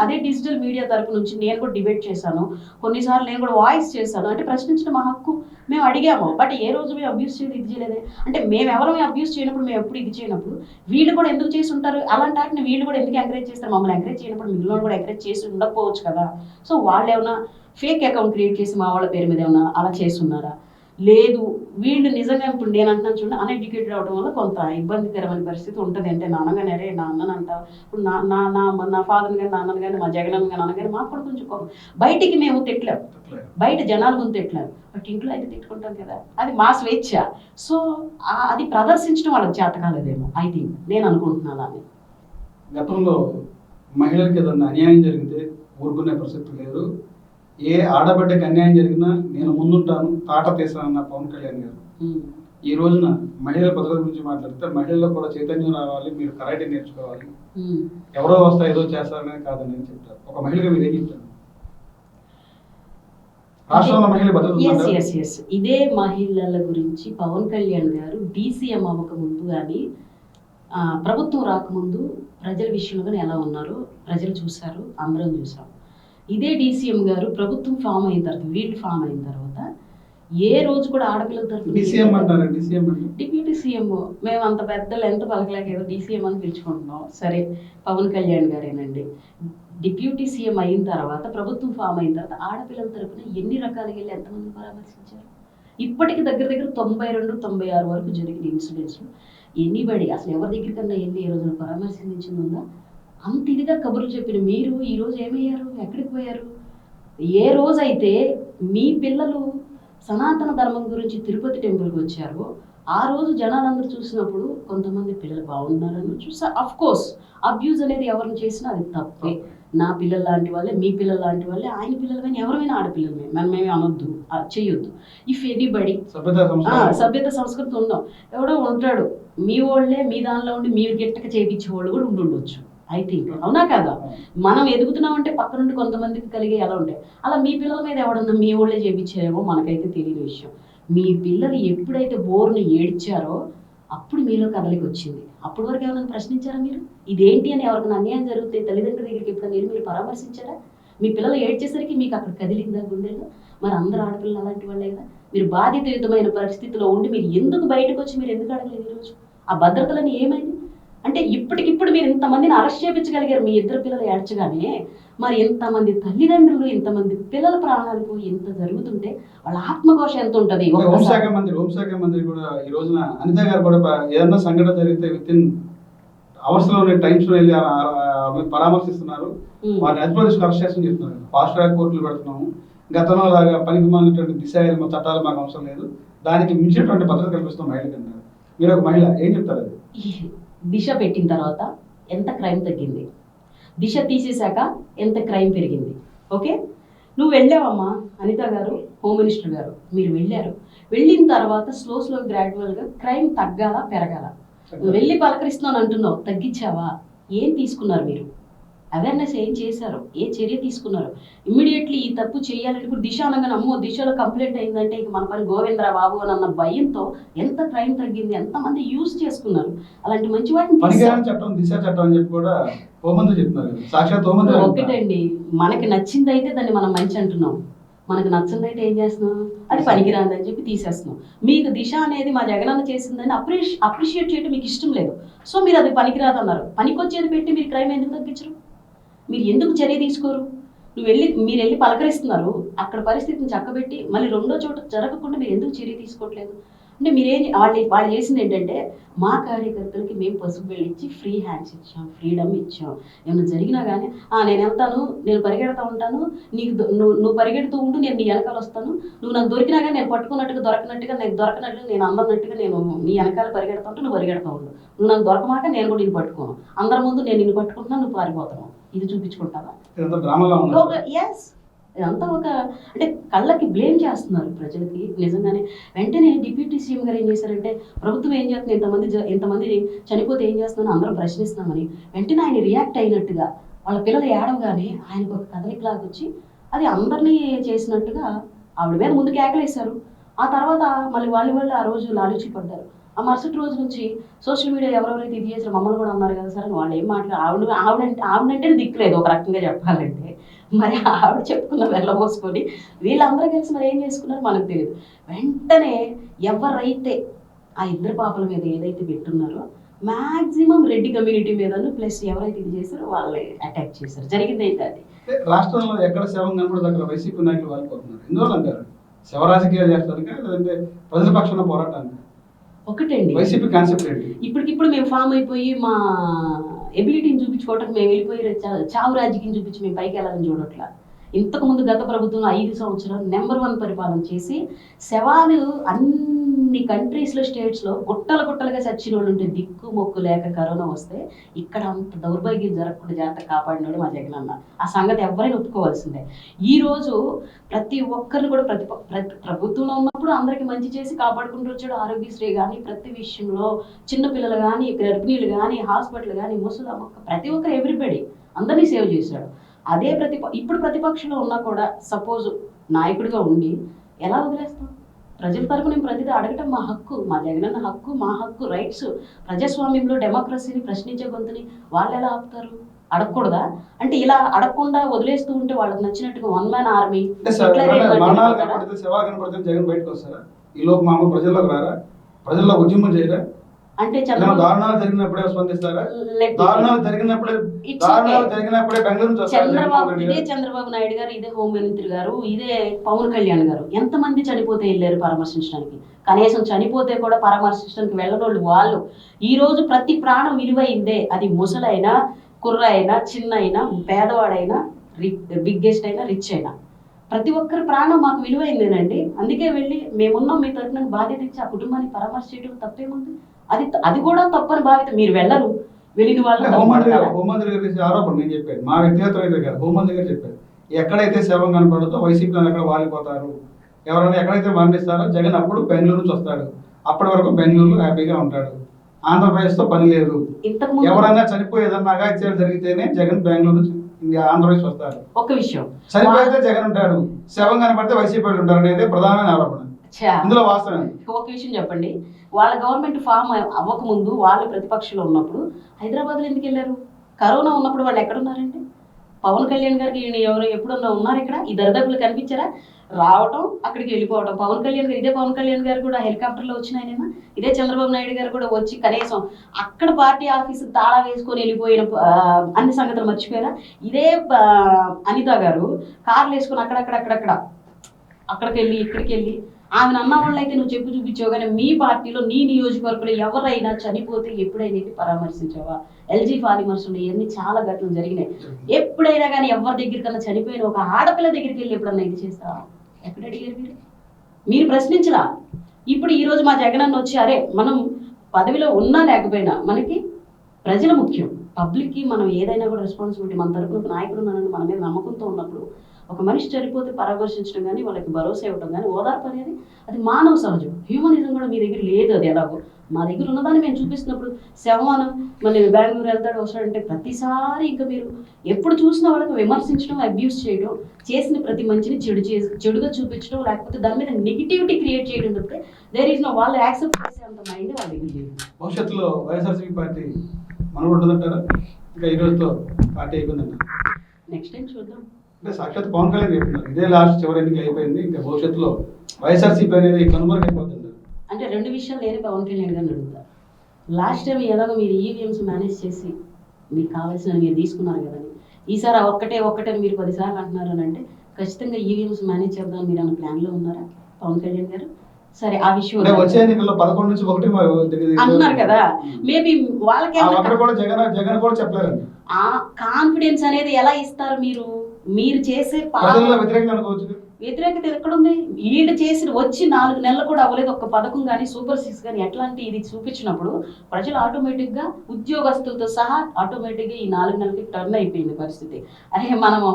అదే డిజిటల్ మీడియా తరపు నుంచి నేను కూడా డిబేట్ చేశాను, కొన్నిసార్లు నేను కూడా వాయిస్ చేశాను. అంటే ప్రశ్నించడం మా హక్కు. మేము అడిగాము, బట్ ఏ రోజు మేము అబ్యూస్ చేయలేదు, ఇది చేయలేదే. అంటే మేము ఎవరు అబ్యూస్ చేయనప్పుడు, మేము ఎప్పుడు ఇది చేయనప్పుడు వీళ్ళు కూడా ఎందుకు చేసి ఉంటారు? అలాంటి వాటిని వీళ్ళు కూడా ఎందుకు ఎంకరేజ్ చేస్తారు? మమ్మల్ని ఎంకరేజ్ చేయనప్పుడు మిగిలిన కూడా ఎంకరేజ్ చేసి ఉండకపోవచ్చు కదా. సో వాళ్ళు ఏమైనా ఫేక్ అకౌంట్ క్రియేట్ చేసి మా వాళ్ళ పేరు మీద ఏమైనా అలా చేస్తున్నారా? లేదు, వీళ్ళు నిజంగా ఇప్పుడు నేను అంటున్నాను చూడండి, అన్ఎడ్యుకేటెడ్ అవడం వల్ల కొంత ఇబ్బందికరమైన పరిస్థితి ఉంటుంది. అంటే నాన్నగానే అరే నా అన్ననంట, ఇప్పుడు నా నా నా నా ఫాదర్ని కానీ, నాన్నని కానీ, మా జగనన్న కానీ, నాన్న కానీ మాకు కూడా కొంచెం బయటికి మేము తిట్టలేము, బయట జనాల ముందు తిట్టలేము, బట్ ఇంట్లో అయితే తిట్టుకుంటాం కదా, అది మా స్వేచ్ఛ. సో అది ప్రదర్శించడం వాళ్ళకి చేత కాలేదేమో, ఐ థింక్, నేను అనుకుంటున్నాను అని. గతంలో మహిళలకు ఏదన్నా అన్యాయం జరిగితే ఊరుకునే పరిస్థితి లేదు, ఏ ఆడబిడ్డకి అన్యాయం జరిగినా నేను ముందుంటాను, తాట తీసానన్న పవన్ కళ్యాణ్ గారు ఈ రోజున మహిళల భద్రత గురించి మాట్లాడితే మహిళల్లో కూడా చైతన్యం రావాలి, మీరు కరాటే నేర్చుకోవాలి, ఎవరో వస్తా ఏదో చేస్తారనే కాదని అని చెప్తారు. ఒక మహిళగా మీరు ఏం చెప్తారు? రాష్ట్రంలో మహిళల భద్రత ఇదే మహిళల గురించి పవన్ కళ్యాణ్ గారు డీసీఎం అవ్వక ముందు కానీ ప్రభుత్వం రాకముందు ప్రజల విషయంలో ఎలా ఉన్నారో ప్రజలు చూశారు, అందరం చూసాం. ఇదే డీసీఎం గారు ప్రభుత్వం ఫామ్ అయిన తర్వాత, వీళ్ళు ఫామ్ అయిన తర్వాత ఏ రోజు కూడా ఆడపిల్లల తరఫున డిప్యూటీ సీఎం, మేము అంత పెద్దలు ఎంత పలకలేక ఏదో డీసీఎం అని పిలుచుకుంటున్నాం, సరే పవన్ కళ్యాణ్ గారేనండి. డిప్యూటీ సీఎం అయిన తర్వాత, ప్రభుత్వం ఫామ్ అయిన తర్వాత ఆడపిల్లల తరఫున ఎన్ని రకాలుగా వెళ్ళి ఎంతమంది పరామర్శించారు? ఇప్పటికి దగ్గర 92-96 వరకు జరిగిన ఇన్సిడెంట్స్ ఎనీబడి అసలు ఎవరి దగ్గరికన్నా వెళ్ళి ఏ రోజున పరామర్శించింది ఉందా? అంత ఇదిగా కబుర్లు చెప్పిన మీరు ఈ రోజు ఏమయ్యారు? ఎక్కడికి పోయారు? ఏ రోజైతే మీ పిల్లలు సనాతన ధర్మం గురించి తిరుపతి టెంపుల్కి వచ్చారో ఆ రోజు జనాలందరూ చూసినప్పుడు కొంతమంది పిల్లలు బాగున్నారని చూసా. అఫ్ కోర్స్ అబ్యూజ్ అనేది ఎవరిని చేసినా అది తప్పే. నా పిల్లలు లాంటి వాళ్ళే, మీ పిల్లలు లాంటి వాళ్ళే, ఆయన పిల్లలు కానీ ఎవరైనా ఆడపిల్లలమే, మనమేమి అనొద్దు, చేయొద్దు. ఇఫ్ ఎనీబడి సభ్యత సంస్కృతి ఉందాం. ఎవడో ఉంటాడు మీ వాళ్ళే మీ దానిలో ఉండి మీరు గిట్టక చేయించే వాళ్ళు కూడా ఉండొచ్చు, ఐ థింక్, అవునా కదా? మనం ఎదుగుతున్నామంటే పక్క నుండి కొంతమందికి కలిగే ఎలా ఉంటాయి, అలా మీ పిల్లల మీద ఎవడన్నా మీ వాళ్ళే చేయించారేమో మనకైతే తెలియని విషయం. మీ పిల్లలు ఎప్పుడైతే బోర్ని ఏడ్చారో అప్పుడు మీలో కదలికి వచ్చింది. అప్పటి వరకు ఎవరైనా ప్రశ్నించారా మీరు? ఇదేంటి అని ఎవరికైనా అన్యాయం జరిగితే తల్లిదండ్రుల దగ్గరికి ఎప్పుడైనా మీరు పరామర్శించారా? మీ పిల్లలు ఏడ్చేసరికి మీకు అక్కడ కదిలిందా గుండెలో? మరి అందరు ఆడపిల్లలు అలాంటి వాళ్ళే కదా. మీరు బాధితయుతమైన పరిస్థితిలో ఉండి మీరు ఎందుకు బయటకు వచ్చి మీరు ఎందుకు అడగలేదు ఈరోజు? ఆ భద్రతలని ఏమైంది? అంటే ఇప్పటికిప్పుడు మీరు ఇంతమందిని అరెస్ట్ చేయించగలిగారు మీ ఇద్దరు పిల్లలు ఏడ్చగానే, మరి ఇంతమంది తల్లిదండ్రులు, ఇంతమంది పిల్లల ప్రాణాలకు ఇంత జరుగుతుంటే వాళ్ళ ఆత్మఘోష ఎంత ఉంటుంది? హోంశాఖ మంత్రి కూడా ఈ రోజున అనిత గారు కూడా ఏదన్నా సంఘటన జరిగితే విత్ ఇన్ అవర్స్ లోనే టైమ్స్ లో వెళ్ళి పరామర్శిస్తున్నారు, వారిని అధిప్రదేశ్ అరెస్ట్ చేస్తూ చెప్తున్నారు. ఫాస్ట్ ట్రాక్ కోర్టులు పెడుతున్నాము, గతంలో లాగా పనికి మాలినటువంటి దిశ చట్టాలు మాకు అవసరం లేదు, దానికి మించినటువంటి భద్రత కల్పిస్తాం మహిళలకు అన్నారు. మీరు ఒక మహిళ ఏం చెప్తారు? అది దిశ పెట్టిన తర్వాత ఎంత క్రైమ్ తగ్గింది, దిశ తీసేశాక ఎంత క్రైమ్ పెరిగింది. ఓకే, నువ్వు వెళ్ళావమ్మా అనిత గారు, హోమ్ మినిస్టర్ గారు, మీరు వెళ్ళారు. వెళ్ళిన తర్వాత స్లో గ్రాడ్యువల్గా క్రైమ్ తగ్గాల పెరగాల? నువ్వు వెళ్ళి పలకరిస్తున్నాను అంటున్నావు, తగ్గించావా? ఏం తీసుకున్నారు మీరు? అవేర్నెస్ ఏం చేశారు? ఏ చర్య తీసుకున్నారు? ఇమ్మీడియట్లీ ఈ తప్పు చేయాలని ఇప్పుడు దిశ అనగానే అమ్మో దిశలో కంప్లైంట్ అయిందంటే ఇక మన పని గోవిందరా బాబు అని అన్న భయంతో ఎంత క్రైమ్ తగ్గింది, ఎంతమంది యూజ్ చేసుకున్నారు. అలాంటి మంచి వాటిని చట్టం దిశ చట్టం అని చెప్పి కూడా హోంమంత్రి చెప్తున్నారు. సాక్షాత్ హోంమంత్రి ఒకటండి, మనకి నచ్చింది అయితే దాన్ని మనం మంచి అంటున్నాం, మనకు నచ్చింది అయితే ఏం చేస్తున్నాం, అది పనికిరాందని చెప్పి తీసేస్తున్నాం. మీకు దిశ అనేది మా జగనన్న చేసిందని అప్రిషియేట్ చేయడం మీకు ఇష్టం లేదు, సో మీరు అది పనికిరాదు అన్నారు. పనికొచ్చేది పెట్టి మీరు క్రైమ్ ఎందుకు తగ్గించరు? మీరు ఎందుకు చర్య తీసుకోరు? మీరు వెళ్ళి పలకరిస్తున్నారు, అక్కడ పరిస్థితిని చక్కబెట్టి మళ్ళీ రెండో చోట జరగకుండా మీరు ఎందుకు చర్య తీసుకోవట్లేదు? అంటే మీరేం వాళ్ళు చేసింది ఏంటంటే, మా కార్యకర్తలకి మేము పసుపు వెళ్ళిచ్చి ఫ్రీ హ్యాండ్స్ ఇచ్చాం, ఫ్రీడమ్ ఇచ్చాం. ఏమైనా జరిగినా కానీ నేను వెళ్తాను, నేను పరిగెడతా ఉంటాను, నీకు నువ్వు పరిగెడుతూ ఉంటూ నేను నీ వెనకాల వస్తాను, నువ్వు నాకు దొరికినా కానీ నేను పట్టుకున్నట్టుగా దొరకనట్టుగా నేను అందరినట్టుగా నేను నీ వెనకాల పరిగెడతా ఉంటూ నువ్వు పరిగెడతా ఉండు, నువ్వు నాకు దొరకమాట నేను కూడా నిన్ను పట్టుకోను, అందరి ముందు నేను నిన్ను పట్టుకుంటున్నా, నువ్వు పారిపోతావు, ఇది చూపించుకుంటావా? ఎస్, ఇదంతా ఒక అంటే కళ్ళకి బ్లేమ్ చేస్తున్నారు ప్రజలకి. నిజంగానే వెంటనే డిప్యూటీ సీఎం గారు ఏం చేశారంటే, ప్రభుత్వం ఏం చేస్తుంది, ఎంతమంది చనిపోతే ఏం చేస్తుందని అందరం ప్రశ్నిస్తున్నామని వెంటనే ఆయన రియాక్ట్ అయినట్టుగా వాళ్ళ పిల్లలు ఏడవగానే ఆయనకు ఒక కదలికలాగా వచ్చి అది అందరినీ చేసినట్టుగా ఆవిడ మీద ముందు కేకలేశారు. ఆ తర్వాత మళ్ళీ వాళ్ళు ఆ రోజు లాలూచి పడ్డారు. ఆ మరుసటి రోజు నుంచి సోషల్ మీడియా ఎవరెవరైతే ఇది చేసిన మమ్మల్ని కూడా అన్నారు కదా సార్ అని వాళ్ళు ఏం మాట్లాడారు. ఆవిడంటే దిక్కులేదు ఒక రకంగా చెప్పాలంటే. మరి ఆవిడ చెప్పుకున్న వెళ్ళబోసుకొని వీళ్ళందరూ కలిసి మరి ఏం చేసుకున్నారో మనకు తెలియదు. వెంటనే ఎవరైతే ఆ ఇద్దరు పాపల మీద ఏదైతే పెట్టున్నారో మ్యాక్సిమం రెడ్డి కమ్యూనిటీ మీదను ప్లస్ ఎవరైతే ఇది చేశారో వాళ్ళే అటాక్ చేశారు. జరిగింది అయితే అది. రాష్ట్రంలో ఎక్కడ శవం కనబడదు అక్కడ వైసీపీ నాయకులు వాళ్ళిపోతున్నారు. ఎందువల్ల అంటారు? శవ రాజకీయాలు చేస్తారుగా, లేదంటే ప్రజల పక్షాన పోరాటానికి? ఒకటండి, వైసీపీ కాన్సెప్ట్ ఏంటి? ఇప్పటికిప్పుడు మేము ఫామ్ అయిపోయి మా ఎబిలిటీని చూపించుకోవటానికి మేము వెళ్ళిపోయి చావు రాజకీయం చూపించి మేము పైకి వెళ్ళాలని చూడట్లా. ఇంతకుముందు గత ప్రభుత్వం 5 సంవత్సరాలు నెంబర్ 1 పరిపాలన చేసి శవాలు అన్ని కంట్రీస్లో స్టేట్స్లో గుట్టలుగా చచ్చిన వాళ్ళు ఉంటే దిక్కు మొక్కు లేక కరోనా వస్తే ఇక్కడ అంత దౌర్భాగ్యం జరగకుండా జాగ్రత్త కాపాడినాడు మా జగనన్న. ఆ సంగతి ఎవరైనా ఒప్పుకోవాల్సిందే. ఈరోజు ప్రతి ఒక్కరిని కూడా ప్రతి ప్రభుత్వంలో ఉన్నప్పుడు అందరికీ మంచి చేసి కాపాడుకుంటూ వచ్చాడు. ఆరోగ్యశ్రీ కానీ ప్రతి విషయంలో చిన్నపిల్లలు కానీ గర్భిణీలు కానీ హాస్పిటల్ కానీ ముసలమ్మ ప్రతి ఒక్కరు ఎవ్రీబడి అందరినీ సేవ్ చేశాడు. అదే ఇప్పుడు ప్రతిపక్షంలో ఉన్నా కూడా సపోజ్ నాయకుడిగా ఉండి ఎలా వదిలేస్తాం? ప్రజల తరపున నేను ప్రతిదీ అడగటం మా హక్కు, మా జగనన్న హక్కు, మా హక్కు, రైట్స్. ప్రజాస్వామ్యంలో డెమోక్రసీని ప్రశ్నించే గొంతుని వాళ్ళు ఎలా ఆపుతారు? అడగకూడదా? అంటే ఇలా అడగకుండా వదిలేస్తూ ఉంటే వాళ్ళకి నచ్చినట్టుగా 1 man ఆర్మీ జగన్ బయటకు వస్తారా? ఈ లోపు మామూలు ప్రజల్లోకి రారా? ప్రజల్లో ఉద్యమం చేయరా? అంటే దారుణాలు జరిగినప్పుడే స్పందిస్తారా? దారుణాలు జరిగినప్పుడే బెంగళూరు ఇదే చంద్రబాబు నాయుడు గారు, ఇదే హోంమంత్రి గారు, ఇదే పవన్ కళ్యాణ్ గారు ఎంతమంది చనిపోతే వెళ్ళారు పరామర్శించడానికి? కనీసం చనిపోతే కూడా పరామర్శించడానికి వెళ్ళనోళ్ళు వాళ్ళు. ఈ రోజు ప్రతి ప్రాణం విలువైందే. అది ముసలైనా, కుర్ర అయినా, చిన్న అయినా, పేదవాడైనా, బిగ్గెస్ట్ అయినా, రిచ్ అయినా ప్రతి ఒక్కరి ప్రాణం మాకు విలువైందేనండి. అందుకే వెళ్ళి మేమున్నాం మీ తరఫున బాధ్యత ఇచ్చి ఆ కుటుంబాన్ని పరామర్శించడం తప్పేముంది? అది కూడా తప్పని బాధ్యత. మీరు వెళ్ళరు, వెళ్ళిన వాళ్ళు హోంమంత్రి గారి ఆరోపణ నేను చెప్పాను, మా వ్యక్తిగత అయితే కాదు, హోంమంత్రి గారు చెప్పారు. ఎక్కడైతే శవం కనపడదో వైసీపీ అక్కడ వాలిపోతారు. ఎవరైనా ఎక్కడైతే మరణిస్తారో జగన్ అప్పుడు బెంగళూరు నుంచి వస్తాడు. అప్పటి వరకు బెంగళూరులో హ్యాపీగా ఉంటాడు. ఆంధ్రప్రదేశ్ తో పని లేదు. ఎవరైనా చనిపోయేదన్నా అగాత్యాలు జరిగితేనే జగన్ బెంగళూరు నుంచి ఆంధ్రప్రదేశ్ వస్తారు. ఒక విషయం, చనిపోయితే జగన్ ఉంటాడు, శవం కనపడితే వైసీపీ వాళ్ళు ఉంటారు అనేది ప్రధానమైన ఆరోపణ. ఇందులో వాస్తవం. ఒక విషయం చెప్పండి, వాళ్ళ గవర్నమెంట్ ఫామ్ అవ్వకముందు వాళ్ళు ప్రతిపక్షంలో ఉన్నప్పుడు హైదరాబాద్లో ఎందుకు వెళ్ళారు? కరోనా ఉన్నప్పుడు వాళ్ళు ఎక్కడున్నారండి? పవన్ కళ్యాణ్ గారికి ఎవరు ఎప్పుడన్నా ఉన్నారు ఇక్కడ? ఈ దరిదాపులు కనిపించారా? రావటం, అక్కడికి వెళ్ళిపోవటం. పవన్ కళ్యాణ్ గారు, ఇదే పవన్ కళ్యాణ్ గారు కూడా హెలికాప్టర్లో వచ్చిన ఆయన, ఇదే చంద్రబాబు నాయుడు గారు కూడా వచ్చి కనీసం అక్కడ పార్టీ ఆఫీసు తాళా వేసుకొని వెళ్ళిపోయిన అన్ని సంగతులు మర్చిపోయారా? ఇదే అనిత గారు కార్లు వేసుకొని అక్కడికి వెళ్ళి ఇక్కడికి వెళ్ళి ఆమెను అన్న వాళ్ళు అయితే నువ్వు చెప్పు చూపించావు, కానీ మీ పార్టీలో నీ నియోజకవర్గంలో ఎవరైనా చనిపోతే ఎప్పుడైనా పరామర్శించావా? ఎల్జీ పాలిమర్స్లో ఇవన్నీ చాలా ఘటనలు జరిగినాయి. ఎప్పుడైనా కానీ ఎవరి దగ్గరికన్నా చనిపోయిన ఒక ఆడపిల్ల దగ్గరికి వెళ్ళి ఎప్పుడన్నా ఇది చేస్తావా? ఎక్కడ అడిగారు మీరు ప్రశ్నించరా? ఇప్పుడు ఈరోజు మా జగనన్న వచ్చి అరే మనం పదవిలో ఉన్నా లేకపోయినా మనకి ప్రజలు ముఖ్యం, పబ్లిక్కి మనం ఏదైనా కూడా రెస్పాన్సిబిలిటీ. మన తరపున నాయకుడు ఉన్నారని మన మీద నమ్మకంతో ఉన్నప్పుడు ఒక మనిషి చనిపోతే పరామర్శించడం కానీ వాళ్ళకి భరోసా ఇవ్వడం కానీ ఓదార్పు అనేది అది మానవ సహజం. హ్యూమనిజం కూడా మీ దగ్గర లేదు. అది ఎలాగో మా దగ్గర ఉన్నదాన్ని మేము చూపిస్తున్నప్పుడు శవమానం మళ్ళీ బెంగళూరు వెళ్తాడు వస్తాడంటే ప్రతిసారి ఇంకా మీరు ఎప్పుడు చూసిన వాళ్ళకి విమర్శించడం, అబ్యూస్ చేయడం, చేసిన ప్రతి మంచిని చెడుగా చూపించడం, లేకపోతే దాని మీద నెగిటివిటీ క్రియేట్ చేయడం తప్పితే దేర్ ఈజ్ నో వాళ్ళు యాక్సెప్ట్ చేసే అంత మైండ్ వాళ్ళ దగ్గర లేదు. భవిష్యత్తులో వైఎస్ఆర్సీపీ పార్టీ మనకు ఉంటుందంటారా? ఇంకా ఈ రోజుతో పార్టీ అయిపోయిందంట, నెక్స్ట్ టైం చూద్దాం. అంటే సాక్షాత్ పవన్ కళ్యాణ్ చెప్తున్నారు ఇదే లాస్ట్ చివరి ఎన్నిక అయిపోయింది, ఇంకా భవిష్యత్తులో వైఎస్ఆర్సీపీ అనేది కనుమరుగు అయిపోతుంది. అంటే 2 విషయాలు నేను పవన్ కళ్యాణ్ గారిని అడుగుతా. లాస్ట్ టైం ఎలాగో మీరు ఈవీఎంస్ మేనేజ్ చేసి మీకు కావాల్సిన మీరు తీసుకున్నారు కదండి, ఈసారి ఒక్కటే మీరు 10 సార్లు అంటున్నారు అని అంటే ఖచ్చితంగా ఈవీఎంస్ మేనేజ్ చేద్దాం మీరు అన్న ప్లాన్లో ఉన్నారా పవన్ కళ్యాణ్ గారు? సరే, ఆ విషయం వచ్చే ఎన్నికల్లో 11 నుంచి 1 అంటున్నారు కదా, మేబీ వాళ్ళకి జగన్ కూడా చెప్పలేరు. ఆ కాన్ఫిడెన్స్ అనేది ఎలా ఇస్తారు? మీరు చేసే వ్యతిరేకత ఎక్కడుంది? వీళ్ళు చేసి వచ్చి 4 నెలలు కూడా అవ్వలేదు, ఒక్క పథకం కానీ సూపర్ 6 కానీ ఎట్లాంటి ఇది చూపించినప్పుడు ప్రజలు ఆటోమేటిక్గా ఉద్యోగస్తులతో సహా ఆటోమేటిక్గా ఈ 4 నెలలకి టర్న్ అయిపోయింది పరిస్థితి. అరే మనము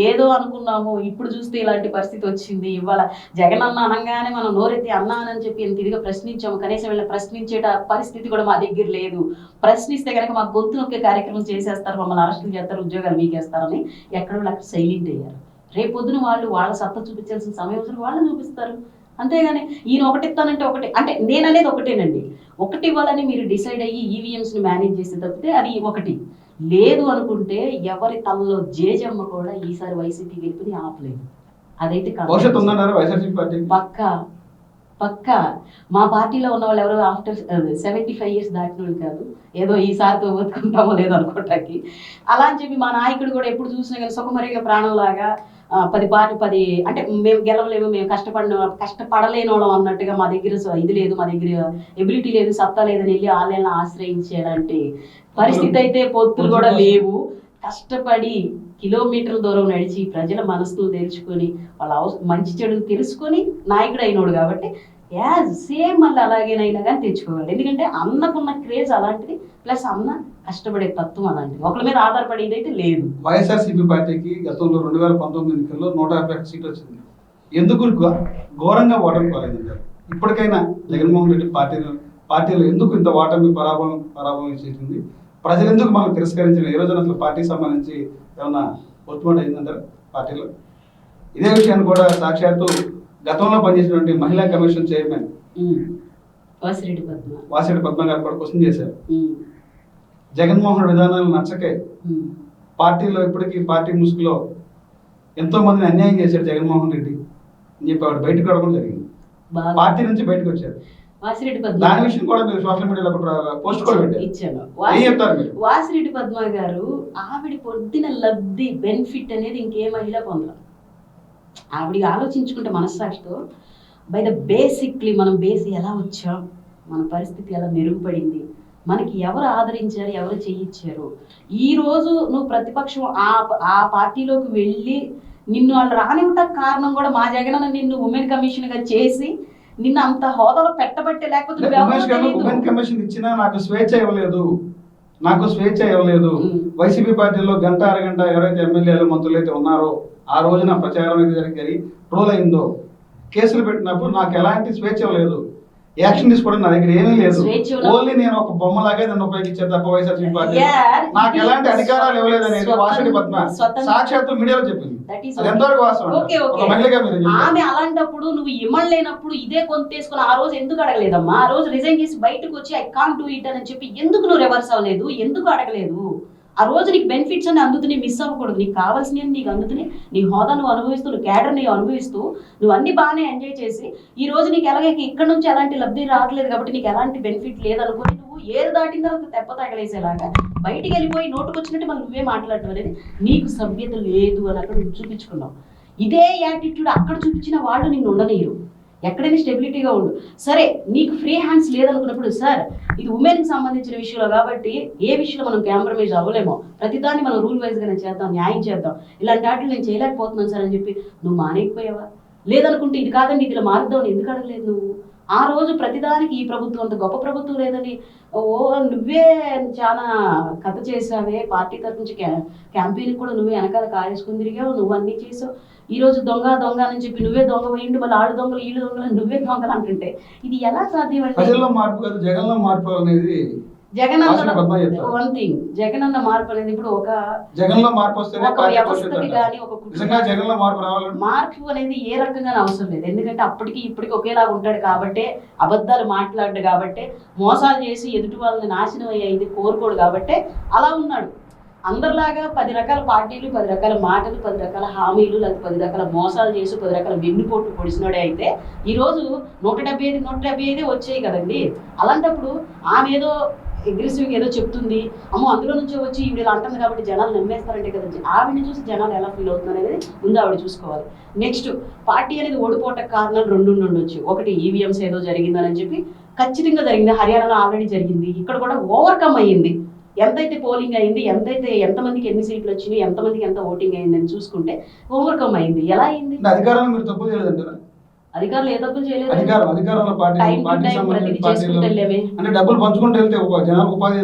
ఏదో అనుకున్నాము, ఇప్పుడు చూస్తే ఇలాంటి పరిస్థితి వచ్చింది. ఇవాళ జగన్ అన్న అనగానే మనం నోరెత్తి అన్నానని చెప్పి ఎంత ఇదిగా ప్రశ్నించాము, కనీసం వీళ్ళని ప్రశ్నించేట పరిస్థితి కూడా మా దగ్గర లేదు. ప్రశ్నిస్తే కనుక మా గొంతు నొక్కే కార్యక్రమం చేసేస్తారు, మమ్మల్ని అరెస్టులు చేస్తారు, ఉద్యోగాలు మీకేస్తారని ఎక్కడో అక్కడ సైలెంట్ అయ్యారు. రేపొద్దున వాళ్ళ సత్తా చూపించాల్సిన సమయం వస్తుంది, వాళ్ళని చూపిస్తారు. అంతేగాని ఈయన ఒకటి ఇస్తానంటే అంటే నేననేది ఒకటేనండి, ఒకటి ఇవ్వాలని మీరు డిసైడ్ అయ్యి ఈవీఎంస్ని మేనేజ్ చేస్తే తప్పితే అది ఒకటి. లేదు అనుకుంటే ఎవరి తలలో జేజమ్మ కూడా ఈసారి వైసీపీ గెలుపుని ఆపలేదు. అదైతే భవిష్యత్తు ఉందన్నారు వైఎస్ఆర్సీపీ పార్టీ. పక్కా మా పార్టీలో ఉన్న వాళ్ళు ఎవరో ఆఫ్టర్ 75 years దాటిన వాళ్ళు కాదు, ఏదో ఈసారితో బతుకుంటామో లేదో అనుకోవటానికి. అలా అని చెప్పి మా నాయకుడు కూడా ఎప్పుడు చూసినా కానీ సుఖమరిగా ప్రాణంలాగా 10 అంటే మేము గెలవలేము, మేము కష్టపడలేని వాళ్ళం అన్నట్టుగా మా దగ్గర ఇది లేదు, మా దగ్గర ఎబిలిటీ లేదు, సత్తా లేదని వెళ్ళి వాళ్ళని ఆశ్రయించేలాంటి పరిస్థితి అయితే పొత్తులు కూడా లేవు. కష్టపడి కిలోమీటర్ల దూరం నడిచి ప్రజల మనసును తెలుసుకొని వాళ్ళ మంచి చెడులు తెలుసుకొని నాయకుడు అయినోడు కాబట్టి సేమ్ మళ్ళీ అలాగేనైనా కానీ తెచ్చుకోవాలి. ఎందుకంటే అన్నకున్న క్రేజ్ అలాంటిది, ప్లస్ అన్న కష్టపడే తత్వం అలాంటిది, ఒకరి మీద ఆధారపడేది అయితే లేదు. వైఎస్ఆర్సీపీ పార్టీకి గతంలో 2019 ఎన్నికల్లో 151 సీట్లు వచ్చింది. ఎందుకు ఘోరంగా ఓటమి పాలైందంటారు? ఇప్పటికైనా జగన్మోహన్ రెడ్డి పార్టీలో ఎందుకు ఇంత ఓటమి పరాభవం చేసింది? ప్రజలు ఎందుకు మనం తిరస్కరించిన? ఈ రోజున అసలు పార్టీకి సంబంధించి ఏమన్నా ఒత్తుమాట అయిందంటారు పార్టీలో? ఇదే విషయాన్ని కూడా సాక్షాత్తు గతంలో పనిచేసినటువంటి మహిళా కమిషన్ చైర్మన్ వాసిరెడ్డి పద్మ గారు కూడా క్వశ్చన్ చేశారు. జగన్మోహన్ విధానాలు నచ్చకే పార్టీలో ఇప్పటికీ పార్టీ ముసుగులో ఎంతో మందిని అన్యాయం చేశాడు జగన్మోహన్ రెడ్డి అని చెప్పి ఆవిడ బయటకు రావడం జరిగింది. పార్టీ నుంచి బయటకు వచ్చారు. దాని విషయం కూడా మీరు సోషల్ మీడియాలో పోస్ట్ కూడా ఇచ్చాను. వాసిరెడ్డి పద్మ గారు ఆవిడ పొద్దున లబ్ధి బెనిఫిట్ అనేది ఇంకే మహిళ పొందడం. ఆవిడ ఆలోచించుకుంటే మనస్సాక్షితో బై ద బేసిక్లీ మనం ఎలా వచ్చాం, మన పరిస్థితి ఎలా మెరుగుపడింది, మనకి ఎవరు ఆదరించారు, ఎవరు చేయించారు. ఈ రోజు నువ్వు ప్రతిపక్షం ఆ పార్టీలోకి వెళ్ళి నిన్ను వాళ్ళు రానివ్వటానికి కారణం కూడా మా జగనన్న నిన్ను ఉమెన్ కమిషన్ గా చేసి నిన్ను అంత హోదాలో పెట్టబట్టే, లేకపోతే ఉమెన్ కమిషన్ ఇచ్చినా నాకు స్వేచ్ఛ ఇవ్వలేదు. వైసీపీ పార్టీలో గంట అరగంట ఎవరైతే ఎమ్మెల్యేలు మంత్రులు అయితే ఉన్నారో ఆ రోజున ప్రచారం అయితే జరిగి ట్రోల్ అయిందో, కేసులు పెట్టినప్పుడు నాకు ఎలాంటి స్వేచ్ఛ ఇవ్వలేదు, యాక్షన్ తీసుకోవడం నా దగ్గర ఏమీ లేదు. ఓన్లీ నేను ఒక బొమ్మలాగే నన్ను ఉపయోగించారు తప్ప వైఎస్ఆర్సీపీ పార్టీ నాకు ఎలాంటి అధికారాలు ఇవ్వలేదు అనేది వాసిరెడ్డి పద్మ సాక్షాత్తు మీడియాలో చెప్పింది. ఎంతవరకు వాస్తవం? ఆమె అలాంటప్పుడు నువ్వు ఇమ్మలేనప్పుడు ఇదే కొంతేసుకుని ఆ రోజు ఎందుకు అడగలేదమ్మా? ఆ రోజు రిజైన్ చేసి బయటకు వచ్చి ఐ కాంట్ డూ ఇట్ అని చెప్పి ఎందుకు నువ్వు రివర్స్ అవ్వలేదు? ఎందుకు అడగలేదు? ఆ రోజు నీకు బెనిఫిట్స్ అని అందుతున్నాయి, మిస్ అవ్వకూడదు. నీకు కావాల్సినవి నీకు అందుతున్నాయి, నీ హోదా నువ్వు అనుభవిస్తూ, నువ్వు క్యాడర్ నీవు అనుభవిస్తూ, నువ్వు అన్ని బాగానే ఎంజాయ్ చేసి ఈ రోజు నీకు ఎలాగే ఇక్కడ నుంచి ఎలాంటి లబ్ధి రావట్లేదు కాబట్టి నీకు ఎలాంటి బెనిఫిట్ లేదనుకుని నువ్వు ఏరు దాటిన తర్వాత తెప్ప తగలేసేలాగా బయటికి వెళ్ళిపోయి నోటుకొచ్చినట్టు మనం నువ్వే మాట్లాడటం అనేది నీకు సభ్యత లేదు అని అక్కడ చూపించుకున్నావు. ఇదే యాటిట్యూడ్ అక్కడ చూపించిన వాళ్ళు నిన్ను ఉండనీరు. ఎక్కడైనా స్టెబిలిటీగా ఉండు. సరే నీకు ఫ్రీ హ్యాండ్స్ లేదనుకున్నప్పుడు, సార్ ఇది ఉమెన్కి సంబంధించిన విషయంలో కాబట్టి ఏ విషయంలో మనం కాంప్రమైజ్ అవ్వలేమో, ప్రతిదాన్ని మనం రూల్ వైజ్గానే చేద్దాం, న్యాయం చేద్దాం, ఇలాంటి వాటిని నేను చేయలేకపోతున్నాను సార్ అని చెప్పి నువ్వు మానేకపోయావా? లేదనుకుంటే ఇది కాదండి ఇదిలో మారుద్దాం ఎందుకు అడగలేదు నువ్వు? ఆ రోజు ప్రతిదానికి ఈ ప్రభుత్వం అంత గొప్ప ప్రభుత్వం లేదని నువ్వే చాలా కథ చేసావే, పార్టీ తరఫు నుంచి క్యాంపెయిన్ కూడా నువ్వే వెనకాల కారేసుకుని తిరిగావు, నువ్వు అన్నీ చేసావు. ఈ రోజు దొంగ అని చెప్పి నువ్వే దొంగ పోయిండు, మళ్ళీ ఆడు దొంగలు వీళ్ళు దొంగలు నువ్వే దొంగలు అంటుంటే ఇది ఎలా సాధ్యం? ప్రజల్లో మార్పు కాదు, జగన్లో మార్పు అనేది వన్ థింగ్. జగనన్న మార్పు అనేది ఇప్పుడు ఒక మార్పు వ్యవస్థకి కానీ మార్పు అనేది ఏ రకంగా అవసరం లేదు. ఎందుకంటే అప్పటికి ఇప్పటికి ఒకేలాగా ఉంటాడు కాబట్టి, అబద్ధాలు మాట్లాడు కాబట్టి, మోసాలు చేసి ఎదుటి వాళ్ళని నాశనం అయ్యేది కోరుకోడు కాబట్టి అలా ఉన్నాడు. అందరిలాగా 10 రకాల పార్టీలు, 10 రకాల మాటలు, 10 రకాల హామీలు, లేకపోతే 10 రకాల మోసాలు చేసి 10 రకాల వెన్నుపోట్లు పొడిచినోడే అయితే ఈరోజు 175 వచ్చాయి కదండి. అలాంటప్పుడు ఆమె ఏదో అగ్రెసివ్గా ఏదో చెప్తుంది, అమ్మో అందులో నుంచి వచ్చి ఈవిడ ఇలా అంటుంది కాబట్టి జనాలు నమ్మేస్తారంటే కదా, ఆవిడని చూసి జనాలు ఎలా ఫీల్ అవుతున్నారు అనేది ముందు ఆవిడ చూసుకోవాలి. నెక్స్ట్ పార్టీ అనేది ఓడిపోవటానికి కారణాలు 2 ఉండొచ్చు. ఒకటి ఈవీఎంస్ ఏదో జరిగిందని చెప్పి ఖచ్చితంగా జరిగింది, హర్యానాలో ఆల్రెడీ జరిగింది, ఇక్కడ కూడా ఓవర్కమ్ అయ్యింది. ఎంతైతే పోలింగ్ అయింది, ఎంతమందికి ఎన్ని సీట్లు వచ్చినాయి, ఎంతమందికి ఎంత ఓటింగ్ అయిందని చూసుకుంటే ఓవర్కమ్ అయింది. ఎలా అయింది? అధికారులు ఏ తప్పులు చేయలేదు. డబ్బులు పంచుకుంటూ వెళ్తే జనాలకు ఉపాధి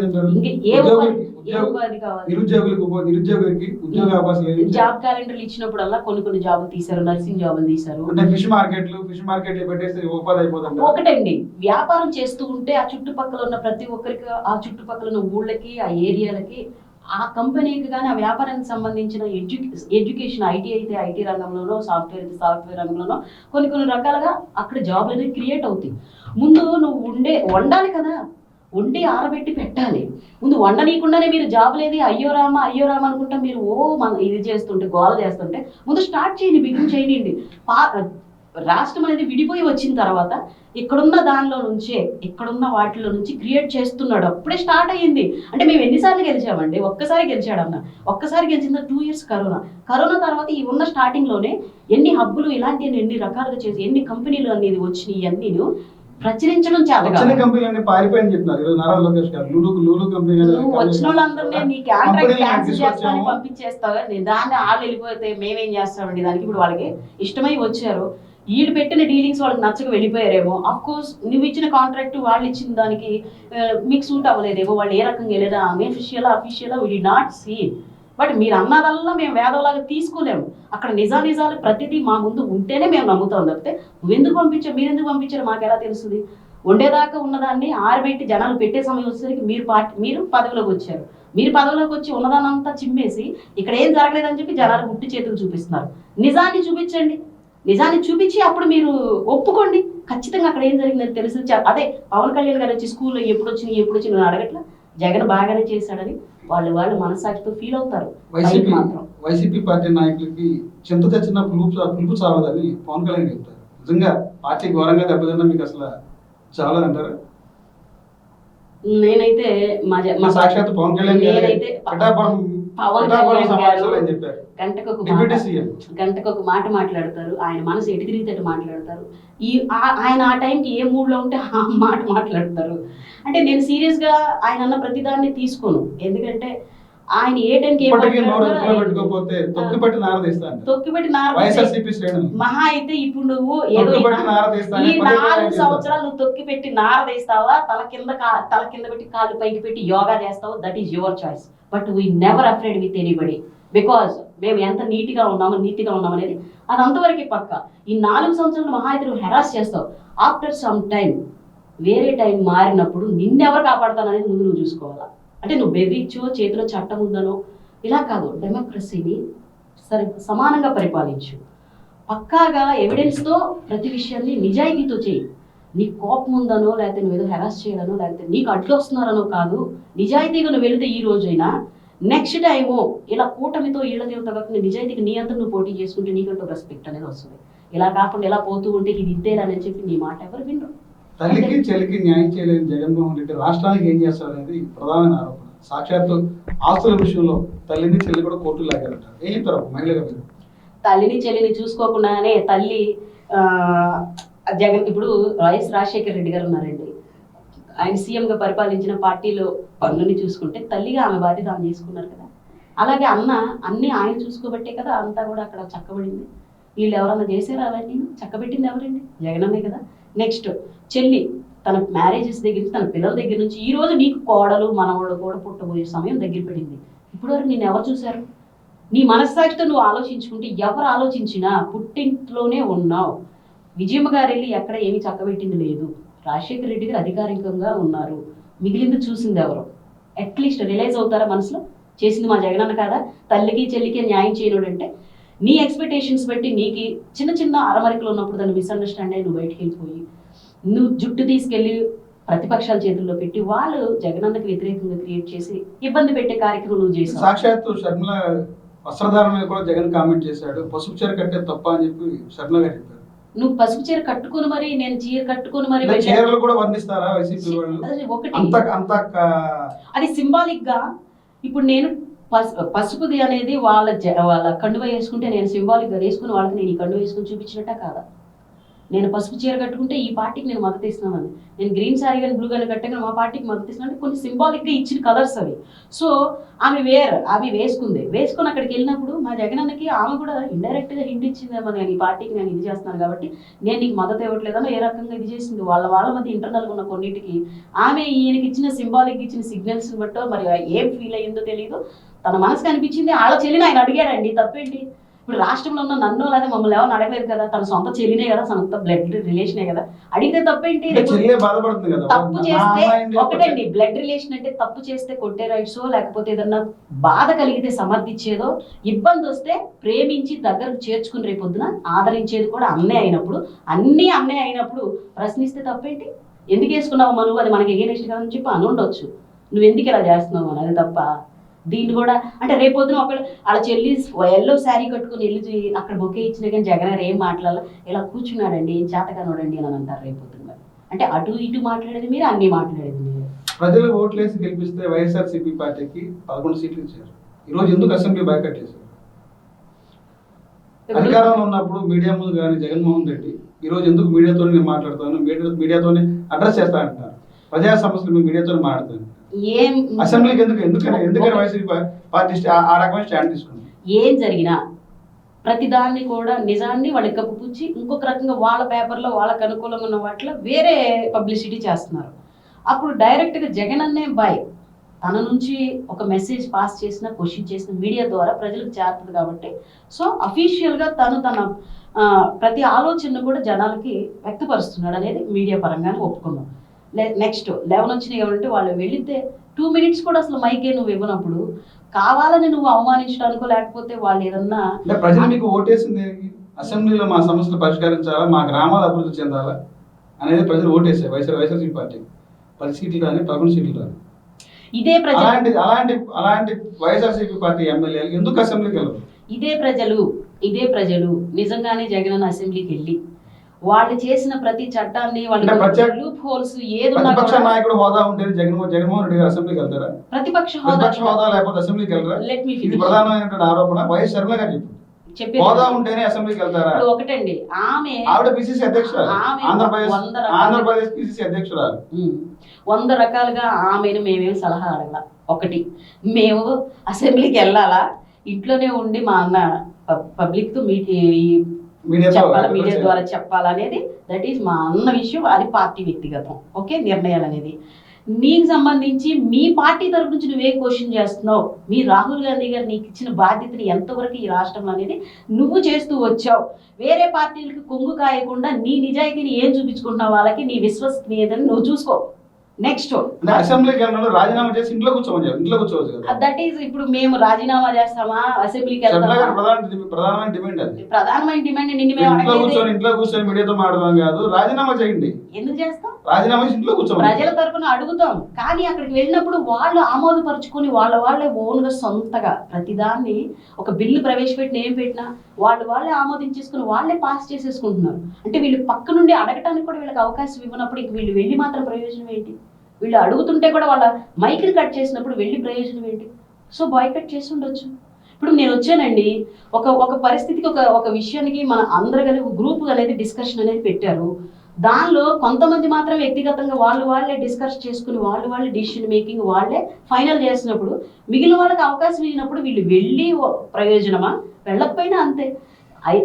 నిరుద్యోగులకి ఉద్యోగ అవకాశాలు, జాబ్ క్యాలెండర్లు ఇచ్చినప్పుడల్లా కొన్ని జాబులు తీశారు, నర్సింగ్ జాబులు తీశారు. ఫిష్ మార్కెట్ పెట్టేస్తే ఉపాధి అయిపోతుంది. ఒకటండి, వ్యాపారం చేస్తూ ఉంటే ఆ చుట్టుపక్కల ఉన్న ప్రతి ఒక్కరికి, ఆ చుట్టుపక్కల ఉన్న ఊళ్ళకి, ఆ ఏరియాలకి, ఆ కంపెనీకి కానీ ఆ వ్యాపారానికి సంబంధించిన ఎడ్యుకేషన్, ఐటీ అయితే ఐటీ రంగంలోనో, సాఫ్ట్వేర్ అయితే సాఫ్ట్వేర్ రంగంలోనో కొన్ని రకాలుగా అక్కడ జాబ్లు అనేవి క్రియేట్ అవుతాయి. ముందు నువ్వు వండాలి కదా, వండి ఆరబెట్టి పెట్టాలి. ముందు వండనీయకుండానే మీరు జాబ్ లేది అయ్యో రామ అనుకుంటా మీరు మన ఇది చేస్తుంటే గోల చేస్తుంటే ముందు స్టార్ట్ చేయండి, బిగిన్ చేయండి. రాష్ట్రం అనేది విడిపోయి వచ్చిన తర్వాత ఇక్కడున్న వాటిలో నుంచి క్రియేట్ చేస్తున్నాడు, అప్పుడే స్టార్ట్ అయ్యింది. అంటే మేము ఎన్నిసార్లు గెలిచామండి? ఒక్కసారి గెలిచాడన్న, ఒక్కసారి గెలిచిన 2 years కరోనా తర్వాత ఈ ఉన్న స్టార్టింగ్లోనే ఎన్ని హబ్బులు ఇలాంటివి ఎన్ని రకాలుగా చేసి ఎన్ని కంపెనీలు అనేది వచ్చినాయి, ఇవన్నీ ప్రచురించడం కంపెనీలు పారిపోయింది చెప్తున్నారు. వచ్చిన వాళ్ళందరినీ నీ కాంట్రాక్ట్ క్యాన్సిల్ చేస్తామని పంపించేస్తావు, దాన్ని వాళ్ళు వెళ్ళిపోతే మేమేం చేస్తామండి దానికి? ఇప్పుడు వాళ్ళకి ఇష్టమై వచ్చారు, వీళ్ళు పెట్టిన డీలింగ్స్ వాళ్ళకి నచ్చక వెళ్ళిపోయారేమో. అఫ్ కోర్స్ నువ్వు ఇచ్చిన కాంట్రాక్ట్ వాళ్ళు ఇచ్చిన దానికి మీకు సూట్ అవ్వలేదేమో, వాళ్ళు ఏ రకంగా వెళ్ళారా అఫీషియలా we did not see. But మీరు అన్నదల్లా మేము వేదవలాగా తీసుకోలేము. అక్కడ నిజాలు ప్రతిదీ మా ముందు ఉంటేనే మేము నమ్ముతాం తప్పితే నువ్వెందుకు పంపించావు మీరెందుకు పంపించారు మాకు ఎలా తెలుస్తుంది? వండేదాకా ఉన్నదాన్ని ఆరబెట్టి జనాలు పెట్టే సమయం వచ్చేసరికి మీరు పదవిలోకి వచ్చారు. మీరు పదవిలోకి వచ్చి ఉన్నదానంతా చిమ్మేసి ఇక్కడ ఏం జరగలేదని చెప్పి జనాలు గుట్టి చేతులు చూపిస్తున్నారు. నిజాన్ని చూపించండి, నిజాన్ని చూపించి అప్పుడు మీరు ఒప్పుకోండి. ఖచ్చితంగా అక్కడ ఏం జరిగిందని తెలుసు. అదే పవన్ కళ్యాణ్ గారు వచ్చి స్కూల్లో ఎప్పుడు వచ్చి అడగట్లా, జగన్ బాగానే చేశాడని వాళ్ళు మనసాక్షితో ఫీల్ అవుతారు. వైసీపీ పార్టీ నాయకులకి చింత తెచ్చిన పులుపు చావదని పవన్ కళ్యాణ్ చెప్తారు. నిజంగా పార్టీ ఘోరంగా దెబ్బతిన్నా మీకు అసలు చావదంటారా? నేనైతే సాక్షాత్ పవన్ కళ్యాణ్ గంటకు ఒక మాట మాట్లాడతారు, ఆయన మనసు ఎటు తిరిగితే మాట్లాడతారు. ఆయన ఆ టైంకి ఏ మూడ్ లో ఉంటే ఆ మాట మాట్లాడతారు. అంటే నేను సీరియస్ గా ఆయన అన్న ప్రతిదాన్ని తీసుకోను, ఎందుకంటే ఆయన ఏ టైంకి మహా అయితే ఇప్పుడు నువ్వు ఏదో ఈ 4 సంవత్సరాలు నువ్వు తొక్కిపెట్టి నారదేస్తావా, తల కింద పెట్టి కాళ్ళు పైకి పెట్టి యోగా చేస్తావు, that is your choice. But we never afraid with anybody, because మేము ఎంత నీట్గా ఉన్నాము అనేది అది అంతవరకు పక్క. ఈ 4 సంవత్సరాలు మహా అయితే నువ్వు హెరాస్ చేస్తావు. ఆఫ్టర్ సమ్ టైం వేరే టైం మారినప్పుడు నిన్నెవరు కాపాడతాననేది ముందు నువ్వు చూసుకోవాలా. అంటే నువ్వు బెదిరించో చేతిలో చట్టం ఉందనో ఇలా కాదు, డెమోక్రసీని సమానంగా పరిపాలించు. పక్కాగా ఎవిడెన్స్తో ప్రతి విషయాన్ని నిజాయితీతో చేయి. నీకు కోపం ఉందనో లేకపోతే నువ్వు ఏదో హెరాస్ చేయాలనో లేకపోతే నీకు అడ్డు వస్తున్నారనో కాదు. నిజాయితీగా నువ్వు వెళితే ఈ రోజైనా నెక్స్ట్ టైము ఇలా కూటమితో ఈళ్ళతో కాకుండా నిజాయితీగా నీ అంతా నువ్వు పోటీ చేసుకుంటే నీకంటూ రెస్పెక్ట్ అనేది వస్తుంది. ఇలా కాకుండా ఇలా పోతూ ఉంటే ఇది ఇద్దేరాని చెప్పి నీ మాట ఎవరు వినరు. తల్లికి చెల్లికి న్యాయం చేయలేని జగన్మోహన్ రెడ్డి రాష్ట్రానికి ఏం చేస్తారు అనేది ప్రధానమైన ఆరోపణ. సాక్షాత్తు ఆస్తుల విషయంలో తల్లిని చెల్లి కూడా కోర్టులు లాగారంట. ఏం చెప్తారు మహిళగా మీరు? తల్లిని చెల్లిని చూసుకోకుండానే తల్లి జగన్ ఇప్పుడు వైఎస్ రాజశేఖర రెడ్డి గారు ఉన్నారండి, ఆయన సీఎంగా పరిపాలించిన పార్టీలో పనులని చూసుకుంటే తల్లిగా ఆమె బాధ్యత ఆమె చేసుకున్నారు కదా. అలాగే అన్నీ ఆయన చూసుకోబట్టే కదా అంతా కూడా అక్కడ చక్కబడింది. వీళ్ళు ఎవరన్నా చేశారా అవన్నీ? చక్కబెట్టింది ఎవరండి? జగనన్నే కదా. నెక్స్ట్ చెల్లి తన మ్యారేజెస్ దగ్గర నుంచి తన పిల్లల దగ్గర నుంచి ఈ రోజు నీకు కోడలు మనవాళ్ళు కూడా పుట్టబోయే సమయం దగ్గర పడింది. ఇప్పుడు వరకు నేను ఎవరు చూశారు? నీ మనస్సాక్షితో నువ్వు ఆలోచించుకుంటే ఎవరు ఆలోచించినా పుట్టింట్లోనే ఉన్నావు. విజయమ్మ గారు వెళ్ళి ఎక్కడ ఏమీ చక్కబెట్టింది లేదు. రాజశేఖర రెడ్డి గారు అధికారికంగా ఉన్నారు, మిగిలింది చూసింది ఎవరు? అట్లీస్ట్ రియలైజ్ అవుతారా మనసులో చేసింది మా జగనన్న కాదా? తల్లికి చెల్లికి న్యాయం చేయనుడు అంటే నీ ఎక్స్పెక్టేషన్స్ బట్టి నీకు చిన్న చిన్న అరమరికలు ఉన్నప్పుడు దాన్ని మిస్అండర్స్టాండ్ అయ్యి నువ్వు బయటికి వెళ్ళిపోయి నువ్వు జుట్టు తీసుకెళ్ళి ప్రతిపక్షాల చేతుల్లో పెట్టి వాళ్ళు జగనన్నకి వ్యతిరేకంగా క్రియేట్ చేసి ఇబ్బంది పెట్టే కార్యక్రమం నువ్వు చేసావు. సాక్షాత్తు షర్మిల వస్త్రధారణ మీద కూడా జగన్ కామెంట్ చేశాడు, పసుపు చీర కట్టే తప్ప అని చెప్పి షర్మిల గారు చెప్పారు. నువ్వు పసుపు చీర కట్టుకుని మరి నేను చీర కట్టుకుని మరి చీరలు కూడా వర్ణిస్తారా వైసీపీ వాళ్ళు? ఒకటి అది సింబాలిక్ గా ఇప్పుడు నేను పసుపుది అనేది వాళ్ళ కండువ వేసుకుంటే నేను సింబాలిక్ గా వేసుకుని వాళ్ళకి నేను ఈ కండువ వేసుకుని చూపించినట్ట కాదా? నేను పసుపు చీర కట్టుకుంటే ఈ పార్టీకి నేను మద్దతు ఇస్తున్నాను, నేను గ్రీన్ శారీ కానీ బ్లూ కానీ కట్టగా మా పార్టీకి మద్దతు ఇస్తున్నాను, కొన్ని సింబాలిక్గా ఇచ్చిన కలర్స్ అవి. సో ఆమె అవి వేసుకుని అక్కడికి వెళ్ళినప్పుడు మా జగనన్నకి ఆమె కూడా ఇండైరెక్ట్గా హింట్ ఇచ్చిందేమో, నేను ఈ పార్టీకి నేను ఇది చేస్తున్నాను కాబట్టి నేను నీకు మద్దతు ఇవ్వట్లేదని ఏ రకంగా ఇది చేసింది. వాళ్ళ మధ్య ఇంటర్నల్గా ఉన్న కొన్నిటికి ఆమె ఈయనకి ఇచ్చిన సింబాలిక్ ఇచ్చిన సిగ్నల్స్ బట్టో మరి ఏం ఫీల్ అయ్యిందో తెలియదు, తన మనసుకు అనిపించింది. వాళ్ళ చెల్లిని ఆయన అడిగాడండి, తప్పేంటి? ఇప్పుడు రాష్ట్రంలో ఉన్న నన్ను లేదా మమ్మల్ని ఎవరు అడగలేదు కదా, తన సొంత చెల్లినే కదా, సొంత బ్లడ్ రిలేషనే కదా, అడిగితే తప్పేంటి? తప్పు చేస్తే ఒకటండి, బ్లడ్ రిలేషన్ అంటే తప్పు చేస్తే కొట్టే రైట్స్ లేకపోతే ఏదన్నా బాధ కలిగితే సమర్థించేదో, ఇబ్బంది వస్తే ప్రేమించి దగ్గరకు చేర్చుకుని రేపొద్దున ఆదరించేది కూడా అన్నే అయినప్పుడు, అన్నీ అన్నే అయినప్పుడు ప్రశ్నిస్తే తప్పేంటి? ఎందుకు వేసుకున్నావు నువ్వు, అది మనకి ఎగెనిస్ట్ కాదని చెప్పి అని ఉండొచ్చు, నువ్వు ఎందుకు ఇలా చేస్తున్నావు అని. అది తప్ప దీన్ని కూడా అంటే రేపొద్దున ఒకళ్ళు వాళ్ళ చెల్లి ఎల్లో శారీ కట్టుకుని వెళ్ళి అక్కడ బొకే ఇచ్చినా కానీ జగన్ గారు ఏం మాట్లాడాలి, ఇలా కూర్చున్నాడండి ఏం చేతగానోడండి అని అంటారు రేపొద్దున. మరి అంటే అటు ఇటు మాట్లాడేది మీరు, అన్ని మాట్లాడేది మీరు. ప్రజలు ఓట్లేసి గెలిపిస్తే వైఎస్ఆర్సీపీ పార్టీకి 11 సీట్లు ఇచ్చారు. ఈరోజు ఎందుకు అసెంబ్లీ బాయ్కాట్ చేశారు? అధికారంలో ఉన్నప్పుడు మీడియా ముందు కానీ జగన్మోహన్ రెడ్డి ఈరోజు ఎందుకు మీడియాతోనే నేను మాట్లాడతాను, మీడియాతోనే అడ్రస్ చేస్తా అంటున్నారు, ప్రజా సమస్యలు మీ మీడియాతోనే మాట్లాడతాను. ఏం అసెంబ్లీకి ఎందుకని వైసీపీ పార్టీ ఆ రకమైన స్టాండ్ తీసుకుంది? ఏం జరిగినా ప్రతిదాన్ని కూడా నిజాన్ని వాళ్ళకి కప్పుపుచ్చి ఇంకొక రకంగా వాళ్ళ పేపర్లో వాళ్ళకి అనుకూలంగా ఉన్న వాటిలో వేరే పబ్లిసిటీ చేస్తున్నారు. అప్పుడు డైరెక్ట్గా జగన్ అన్నే బాయ్ తన నుంచి ఒక మెసేజ్ పాస్ చేసిన, క్వశ్చన్ చేసిన మీడియా ద్వారా ప్రజలకు చేరుతుంది కాబట్టి సో అఫీషియల్గా తను తన ప్రతి ఆలోచనను కూడా జనాలకి వ్యక్తపరుస్తున్నాడు అనేది మీడియా పరంగానే ఒప్పుకున్నాం. నెక్స్ట్ 11 వచ్చినాయి కాబట్టి వాళ్ళు వెళితే 2 minutes కూడా అసలు మైకే నువ్వు ఇవ్వనప్పుడు కావాలని నువ్వు అవమానించడానికో లేకపోతే వాళ్ళు ఏదన్నా ప్రజలు మీకు ఓటేసింది అసెంబ్లీలో మా సమస్యలు పరిష్కరించాలా, మా గ్రామాలు అభివృద్ధి చెందాలా అనేది ప్రజలు ఓటేసారు వైఎస్ఆర్సీపీ పార్టీ. 10 సీట్లు కానీ 11 సీట్లు కానీ ఇదే ప్రజలు అలాంటి వైఎస్ఆర్సీపీ పార్టీ ఎమ్మెల్యేలు ఎందుకు అసెంబ్లీకి వెళ్ళరు? ఇదే ప్రజలు నిజంగానే జగన్ అసెంబ్లీకి వెళ్ళి వాళ్ళు చేసిన ప్రతి చట్టాన్ని లూప్ హోల్స్ ప్రతిపక్ష నాయకుడు హోదా ఉంటే జగన్మోహన్ రెడ్డి గారు అసెంబ్లీకి వెళ్తారా? ప్రతిపక్ష హోదా లేకపోతే అసెంబ్లీకి వెళ్తారా? ఇది ప్రధానమైనటువంటి ఆరోపణ. వైఎస్ శర్మ గారు చెప్పారు, హోదా ఉంటేనే అసెంబ్లీకి వెళ్తారా? ఒకటండి, ఆవిడ పిసిసి అధ్యక్షురాలు, ఆంధ్రప్రదేశ్ పిసిసి అధ్యక్షురాలు. 100 రకాలుగా ఆమెను మేమేం సలహా అడగల. ఒకటి, మేము అసెంబ్లీకి వెళ్ళాలా, ఇంట్లోనే ఉండి మా అన్న పబ్లిక్ తో చెప్పాలి, మీడియా ద్వారా చెప్పాలనేది దట్ ఈస్ మా అన్న విషయం. అది పార్టీ వ్యక్తిగతం. ఓకే, నిర్ణయాలు అనేది నీకు సంబంధించి మీ పార్టీ తరఫు నుంచి నువ్వే క్వశ్చన్ చేస్తున్నావు. మీ రాహుల్ గాంధీ గారు నీకు ఇచ్చిన బాధ్యతని ఎంతవరకు ఈ రాష్ట్రంలో అనేది నువ్వు చేస్తూ వచ్చావు. వేరే పార్టీలకు కొంగు కాయకుండా నీ నిజాయితీని ఏం చూపించుకుంటున్నావు, వాళ్ళకి నీ విశ్వసనీయతని నువ్వు చూసుకో. నెక్స్ట్ అసెంబ్లీకి రాజీనామా చేసి ఇంట్లో కూర్చోవచ్చు కదా. దట్ ఈస్ ఇప్పుడు మేము రాజీనామా చేస్తామా, అసెంబ్లీకి ప్రధానమైన డిమాండ్ అది. ప్రధానమైన డిమాండ్ ఇంట్లో కూర్చొని మీడియాతో మాట్లాడదాం కాదు, రాజీనామా చేయండి. ఎందుకు చేస్తాం? రాజీనామా చేసి ఇంట్లో కూర్చోండి. ప్రజల తరపున అడుగుతాం, కానీ అక్కడికి వెళ్ళినప్పుడు వాళ్ళు ఆమోదపరుచుకొని వాళ్ళే ఓన్గా సొంతగా ప్రతిదాన్ని ఒక బిల్లు ప్రవేశపెట్టిన ఏం పెట్టినా వాళ్ళే ఆమోదించేసుకుని వాళ్ళే పాస్ చేసేసుకుంటున్నారు. అంటే వీళ్ళు పక్క నుండి అడగటానికి కూడా వీళ్ళకి అవకాశం ఇవ్వనప్పుడు ఇంక వీళ్ళు వెళ్ళి మాత్రం ప్రయోజనం ఏంటి? వీళ్ళు అడుగుతుంటే కూడా వాళ్ళ మైక్ని కట్ చేసినప్పుడు వెళ్ళి ప్రయోజనం ఏంటి? సో బాయ్కట్ చేసి ఉండొచ్చు. ఇప్పుడు నేను వచ్చానండి, ఒక పరిస్థితికి ఒక విషయానికి మన అందరు కలిసి గ్రూప్ అనేది డిస్కషన్ అనేది పెట్టారు. దానిలో కొంతమంది మాత్రం వ్యక్తిగతంగా వాళ్ళే డిస్కస్ చేసుకుని వాళ్ళే డిసిషన్ మేకింగ్ వాళ్ళే ఫైనల్ చేసినప్పుడు మిగిలిన వాళ్ళకి అవకాశం ఇచ్చినప్పుడు వీళ్ళు వెళ్ళి ప్రయోజనమా? వెళ్ళకపోయినా అంతే.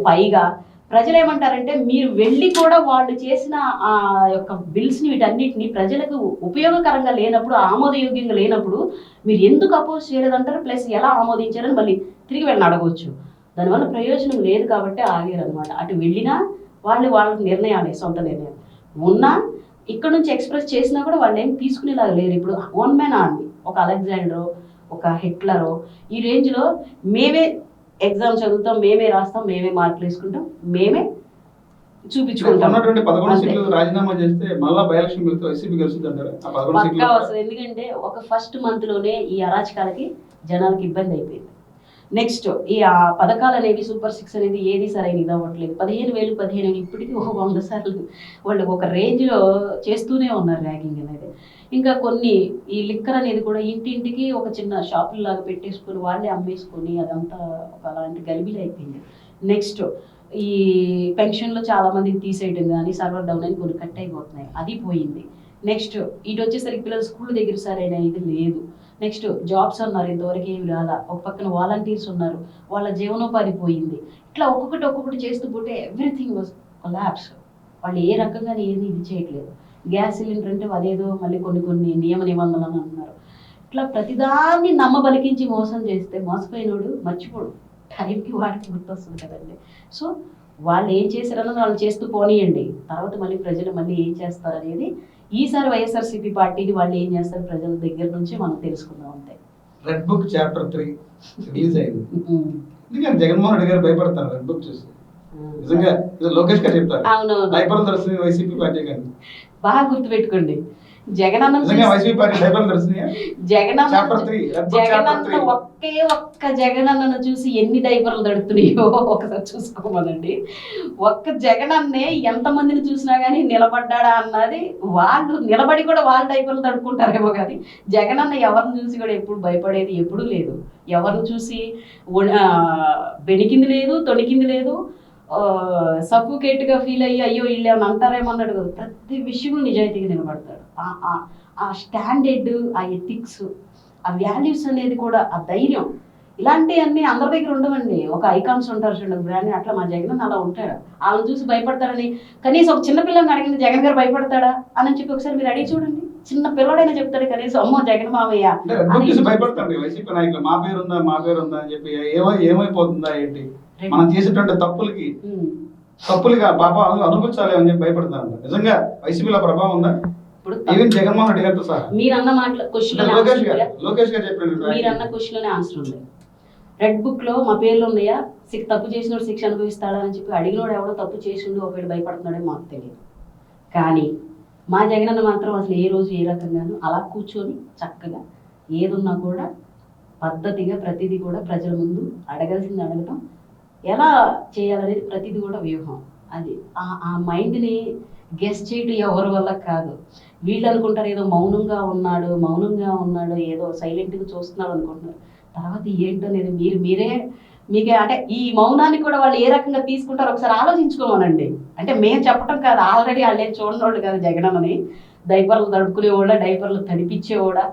పైగా ప్రజలు ఏమంటారంటే మీరు వెళ్ళి కూడా వాళ్ళు చేసిన ఆ యొక్క బిల్స్ని వీటన్నిటిని ప్రజలకు ఉపయోగకరంగా లేనప్పుడు, ఆమోదయోగ్యంగా లేనప్పుడు మీరు ఎందుకు అపోజ్ చేయలేదంటారు, ప్లస్ ఎలా ఆమోదించారని మళ్ళీ తిరిగి వెళ్ళి అడగవచ్చు. దానివల్ల ప్రయోజనం లేదు కాబట్టి ఆగారు అనమాట. అటు వెళ్ళినా వాళ్ళ నిర్ణయాలే, సొంత నిర్ణయం ఉన్నా ఇక్కడ నుంచి ఎక్స్ప్రెస్ చేసినా కూడా వాళ్ళు ఏం తీసుకునేలాగా లేరు. ఇప్పుడు 1 man army, ఒక అలెగ్జాండరో ఒక హిట్లరో ఈ రేంజ్లో మేమే ఎగ్జామ్ చదువుతాం, మేమే రాస్తాం, మేమే మార్కులు వేసుకుంటాం, మేమే చూపించుకుంటాం. 11 సీట్లు రాజీనామా చేస్తే మళ్ళా బై ఎలక్షన్ వెళ్తే వైసీపీ గెలుస్తుందంటారా? పక్కా వస్తుంది. ఎందుకంటే ఒక ఫస్ట్ మంత్లోనే ఈ అరాచకాలకి జనాలకి ఇబ్బంది అయిపోయింది. నెక్స్ట్ ఈ పథకాలు అనేవి సూపర్ 6 అనేది ఏది సరైన ఇది అవ్వట్లేదు. 15,000 ఇప్పటికీ 100 సార్లు వాళ్ళు ఒక రేంజ్లో చేస్తూనే ఉన్నారు ర్యాగింగ్ అనేది. ఇంకా కొన్ని ఈ లిక్కర్ అనేది కూడా ఇంటింటికి ఒక చిన్న షాపులు లాగా పెట్టేసుకొని వాళ్ళే అమ్మేసుకొని అదంతా ఒక అలాంటి గలిబిలి అయిపోయింది. నెక్స్ట్ ఈ పెన్షన్లో చాలామంది తీసేయడం కానీ సర్వర్ డౌన్ అని కొన్ని కట్ అయిపోతున్నాయి, అది పోయింది. నెక్స్ట్ ఇటు వచ్చేసరికి పిల్లలు స్కూల్ దగ్గర సరైన ఇది లేదు. నెక్స్ట్ జాబ్స్ అన్నారు, ఇంతవరకు ఏమి రాలా. ఒక పక్కన వాలంటీర్స్ ఉన్నారు, వాళ్ళ జీవనోపాధి పోయింది. ఇట్లా ఒక్కొక్కటి చేస్తూ పోతే ఎవ్రీథింగ్ వాజ్ కొలాప్స్. వాళ్ళు ఏ రకంగా ఏది ఇది చేయట్లేదు. గ్యాస్ సిలిండర్ అంటే అదేదో మళ్ళీ కొన్ని నియమ నిబంధనలు అంటున్నారు. ఇట్లా ప్రతిదాన్ని నమ్మబలికించి మోసం చేస్తే మోసపోయినోడు మర్చిపోడు, టైంకి వాడికి గుర్తొస్తుంది కదండి. సో వాళ్ళు ఏం చేశారన్నది వాళ్ళు చేస్తూ పోనీయండి, తర్వాత మళ్ళీ ప్రజలు మళ్ళీ ఏం చేస్తారు అనేది ఈసారి వైఎస్ఆర్సీపీ పార్టీని వాళ్ళు ఏం చేస్తారు ప్రజల దగ్గర నుంచి మనం తెలుసుకుందాం. అంతే. రెడ్ బుక్ చాప్టర్ 3 రిలీజ్ అయింది. ఎందుకంటే జగన్మోహన్ రెడ్డి గారు భయపడతారు రెడ్ బుక్ చూసి. నిజంగా లోకేష్ గారు చెప్తారు భయపడతారు వైసీపీ పార్టీ కానీ బాగా గుర్తుపెట్టుకోండి. జగనన్న నిజంగా వైసీపీ పార్టీ డైపర్లు దర్శనీయ జగనన్న చాప్టర్ 3 జగనన్న ఒక్క జగనన్నను చూసి ఎన్ని డైపర్లు దడుతున్నాయో ఒకసారి చూసుకోమనండి. ఒక్క జగనన్నే ఎంతమందిని చూసినా కానీ నిలబడ్డా అన్నది, వాళ్ళు నిలబడి కూడా వాళ్ళు డైపర్లు తడుపుకుంటారేమో కానీ జగనన్న ఎవరిని చూసి కూడా ఎప్పుడు భయపడేది ఎప్పుడూ లేదు. ఎవరిని చూసి బెణికింది లేదు, తొణికింది లేదు, సఫోకేట్గా ఫీల్ అయ్యి అయ్యో వీళ్ళు ఏమైనా అంటారేమో అన్నాడు కదా. ప్రతి విషయంలో నిజాయితీగా నిలబడతాడు. ఆ స్టాండర్డ్, ఆ ఎథిక్స్, ఆ వాల్యూస్ అనేది కూడా, ఆ ధైర్యం, ఇలాంటివన్నీ అందరి దగ్గర ఉండవండి. ఒక ఐకాన్స్ ఉంటారు చూడండి బ్రాండ్, అట్లా మా జగన్ అలా ఉంటాడు. వాళ్ళని చూసి భయపడతాడని కనీసం ఒక చిన్న పిల్లని అడిగింది జగన్ గారు భయపడతాడా అని చెప్పి ఒకసారి మీరు అడిగి చూడండి. చిన్న పిల్లడైనా చెప్తాడు కనీసం అమ్మో జగన్ మావయ్య భయపడతాడు. వైసీపీ నాయకులు మా పేరుందా అని చెప్పి ఏమైపోతుందా ఏంటి, మనం చేసేటువంటి తప్పులుగా పాపం అనుభవించాలి అని చెప్పి భయపడుతున్నారు. నిజంగా వైసీపీలో ప్రభావం ఉందా? ఈవెన్ జగన్మోహన్ రెడ్డి గారితో సహా మీరన్న మాటల లోకేష్ గారు చెప్పిన మీరన్న క్వశ్చన్లోనే ఆన్సర్ ఉంది. రెడ్ బుక్ లో మా పేర్లు ఉన్నాయా, తప్పు చేసినోడు శిక్ష అనుభవిస్తాడా అని చెప్పి అడిగినోడు ఎవడో తప్పు చేసిండు ఒకవేళ భయపడుతున్నాడో మాకు తెలియదు. కానీ మా జగనన్న మాత్రం అసలు ఏ రోజు ఏ రకంగానూ అలా కూర్చొని చక్కగా ఏదున్నా కూడా పద్ధతిగా ప్రతిదీ కూడా ప్రజల ముందు అడగాల్సింది అడగటం, ఎలా చేయాలనేది ప్రతిదీ కూడా వ్యూహం. అది ఆ మైండ్ని గెస్ చేయడం ఎవరి వల్ల కాదు. వీళ్ళు అనుకుంటారు ఏదో మౌనంగా ఉన్నాడు ఏదో సైలెంట్గా చూస్తున్నాడు అనుకుంటున్నారు. తర్వాత ఏంటనేది మీకే అంటే ఈ మౌనాన్ని కూడా వాళ్ళు ఏ రకంగా తీసుకుంటారో ఒకసారి ఆలోచించుకోమనండి. అంటే మేము చెప్పటం కాదు, ఆల్రెడీ వాళ్ళు ఏం చూడనోళ్ళు కాదు జగనన్నని. డైపర్లు తడుపుకునేవాడా, డైపర్లు తడిపించేవాడా,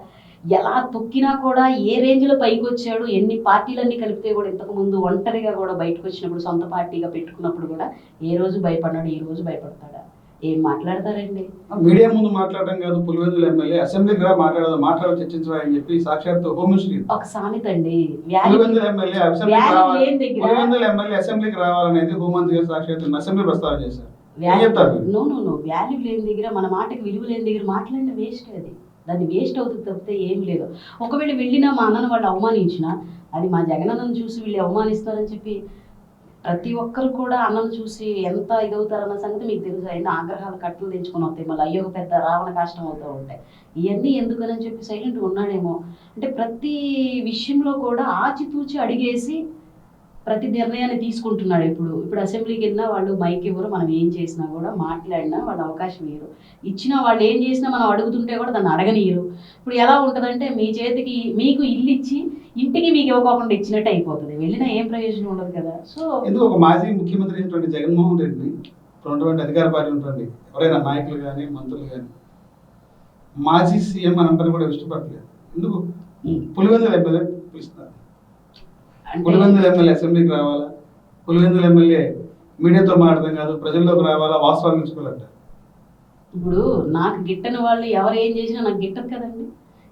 ఎలా తొక్కినా కూడా ఏ రేంజ్లో పైకి వచ్చాడు, ఎన్ని పార్టీలన్నీ కలిపితే కూడా ఇంతకు ముందు ఒంటరిగా కూడా బయటకు వచ్చినప్పుడు సొంత పార్టీగా పెట్టుకున్నప్పుడు కూడా ఏ రోజు భయపడ్డాడు, ఈ రోజు భయపడతాడా? ఏం మాట్లాడతారండి? మీడియా ముందు మాట్లాడడం కాదు, పులివెందుల ఎమ్మెల్యే అసెంబ్లీకి మాట్లాడి చర్చించరా అని చెప్పి సాక్షాత్ హోమ్ మినిస్టర్ ఒక సామెత అండి, పులివెందుల ఎమ్మెల్యే అసెంబ్లీకి రావాలనేది హోంమంత్రి గారు సాక్షాత్ అసెంబ్లీ ప్రస్తావన చేశారు. నో వాల్యూ లేని దగ్గర, మన మాటకి విలువ లేని దగ్గర మాట్లాడిన వేస్ట్. అది దాన్ని వేస్ట్ అవుతుంది తప్పితే ఏం లేదు. ఒకవేళ వెళ్ళినా మా అన్నను వాళ్ళు అవమానించినా అది మా జగనన్నను చూసి వీళ్ళు అవమానిస్తారని చెప్పి ప్రతి ఒక్కరు కూడా అన్నను చూసి ఎంత ఇదవుతారన్న సంగతి మీకు తెలుసు. అయినా ఆగ్రహాలు కట్టులు తెంచుకొని వస్తాయి, మళ్ళీ అయ్యో పెద్ద రావణ కష్టం అవుతూ ఉంటాయి. ఇవన్నీ ఎందుకని చెప్పి సైలెంట్గా ఉన్నాడేమో. అంటే ప్రతి విషయంలో కూడా ఆచితూచి అడిగేసి ప్రతి నిర్ణయాన్ని తీసుకుంటున్నాడు. ఇప్పుడు అసెంబ్లీకి వెళ్ళినా వాళ్ళు మైక్ ఇవ్వరు, మనం ఏం చేసినా కూడా మాట్లాడినా వాళ్ళు అవకాశం ఇవ్వరు. ఇచ్చినా వాళ్ళు ఏం చేసినా మనం అడుగుతుంటే కూడా దాన్ని అడగనీయరు. ఇప్పుడు ఎలా ఉంటుందంటే మీ చేతికి మీకు ఇల్లు ఇచ్చి ఇంటికి మీకు ఇవ్వకుండా ఇచ్చినట్టు అయిపోతుంది. వెళ్ళినా ఏం ప్రయోజనం ఉండదు కదా. సో ఎందుకు ఒక మాజీ ముఖ్యమంత్రి అయినటువంటి జగన్మోహన్ రెడ్డిని ఉన్నటువంటి అధికార పార్టీ ఉంటుంది ఎవరైనా నాయకులు కానీ మంత్రులు కానీ మాజీ సీఎం అని అంటారు కూడా ఇష్టపడలేదు. ఎందుకు పులివెందుల ఎమ్మెల్యే పిలుస్తున్నారు? పులివెందుల ఎమ్మెల్యే అసెంబ్లీకి రావాలా, పులివెందుల ఎమ్మెల్యే మీడియాతో మాట్లాడడం కాదు, ప్రజల్లోకి రావాలా, వాస్తవాలు తెలుసుకోవాలంట. ఇప్పుడు నాకు గిట్టని వాళ్ళు ఎవరు ఏం చేసినా నాకు గిట్టదు కదండి.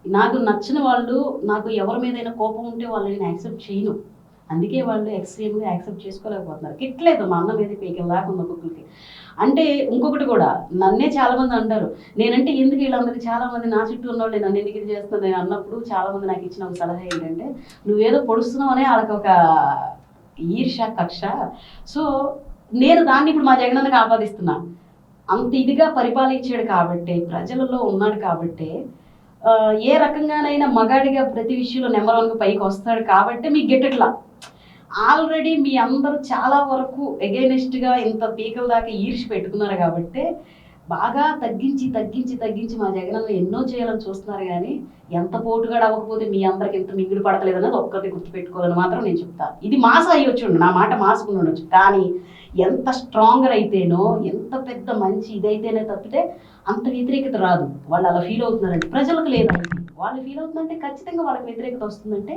నాకు నచ్చిన వాళ్ళు, నాకు ఎవరి మీదైనా కోపం ఉంటే వాళ్ళని నేను యాక్సెప్ట్ చేయను. అందుకే వాళ్ళు ఎక్స్ట్రీమ్గా యాక్సెప్ట్ చేసుకోలేకపోతున్నారు. గిట్టలేదు మా అన్న మీద పీకల దాకా ఉన్న ఒక్కొక్కరికి. అంటే ఇంకొకటి కూడా నన్నే చాలామంది అంటారు, నేనంటే ఎందుకు వీళ్ళందరికీ చాలామంది నా చుట్టూ ఉన్నవాళ్ళు నన్ను ఎందుకు ఇది చేస్తున్నాను అన్నప్పుడు చాలామంది నాకు ఇచ్చిన ఒక సలహా ఏంటంటే, నువ్వేదో పొడుస్తున్నావు అనే వాళ్ళకి ఒక ఈర్ష, కక్ష. సో నేను దాన్ని ఇప్పుడు మా జగనన్నకి ఆపాదిస్తున్నా. అంత ఇదిగా పరిపాలించాడు కాబట్టి, ప్రజలలో ఉన్నాడు కాబట్టి, ఏ రకంగానైనా మగాడిగా ప్రతి విషయంలో నెంబర్ 1గా పైకి వస్తాడు కాబట్టి మీకు గిట్టట్లా. ఆల్రెడీ మీ అందరూ చాలా వరకు ఎగైనెస్ట్గా ఇంత పీకల దాకా ఈర్షి పెట్టుకున్నారు కాబట్టి బాగా తగ్గించి మా జగనన్న ఎన్నో చేయాలని చూస్తున్నారు. కానీ ఎంత పోటుగా అవ్వకపోతే మీ అందరికి ఎంత మింగుడు పడతలేదు అన్నది ఒక్కటి గుర్తుపెట్టుకోవాలని మాత్రం నేను చెప్తాను. ఇది మాస అయ్యొచ్చు, నా మాట మాసుకుని ఉండొచ్చు, కానీ ఎంత స్ట్రాంగర్ అయితేనో, ఎంత పెద్ద మంచి ఇదైతేనే తప్పితే అంత వ్యతిరేకత రాదు. వాళ్ళు అలా ఫీల్ అవుతున్నారంటే ప్రజలకు లేదండి. వాళ్ళు ఫీల్ అవుతుందంటే ఖచ్చితంగా వాళ్ళకి వ్యతిరేకత వస్తుందంటే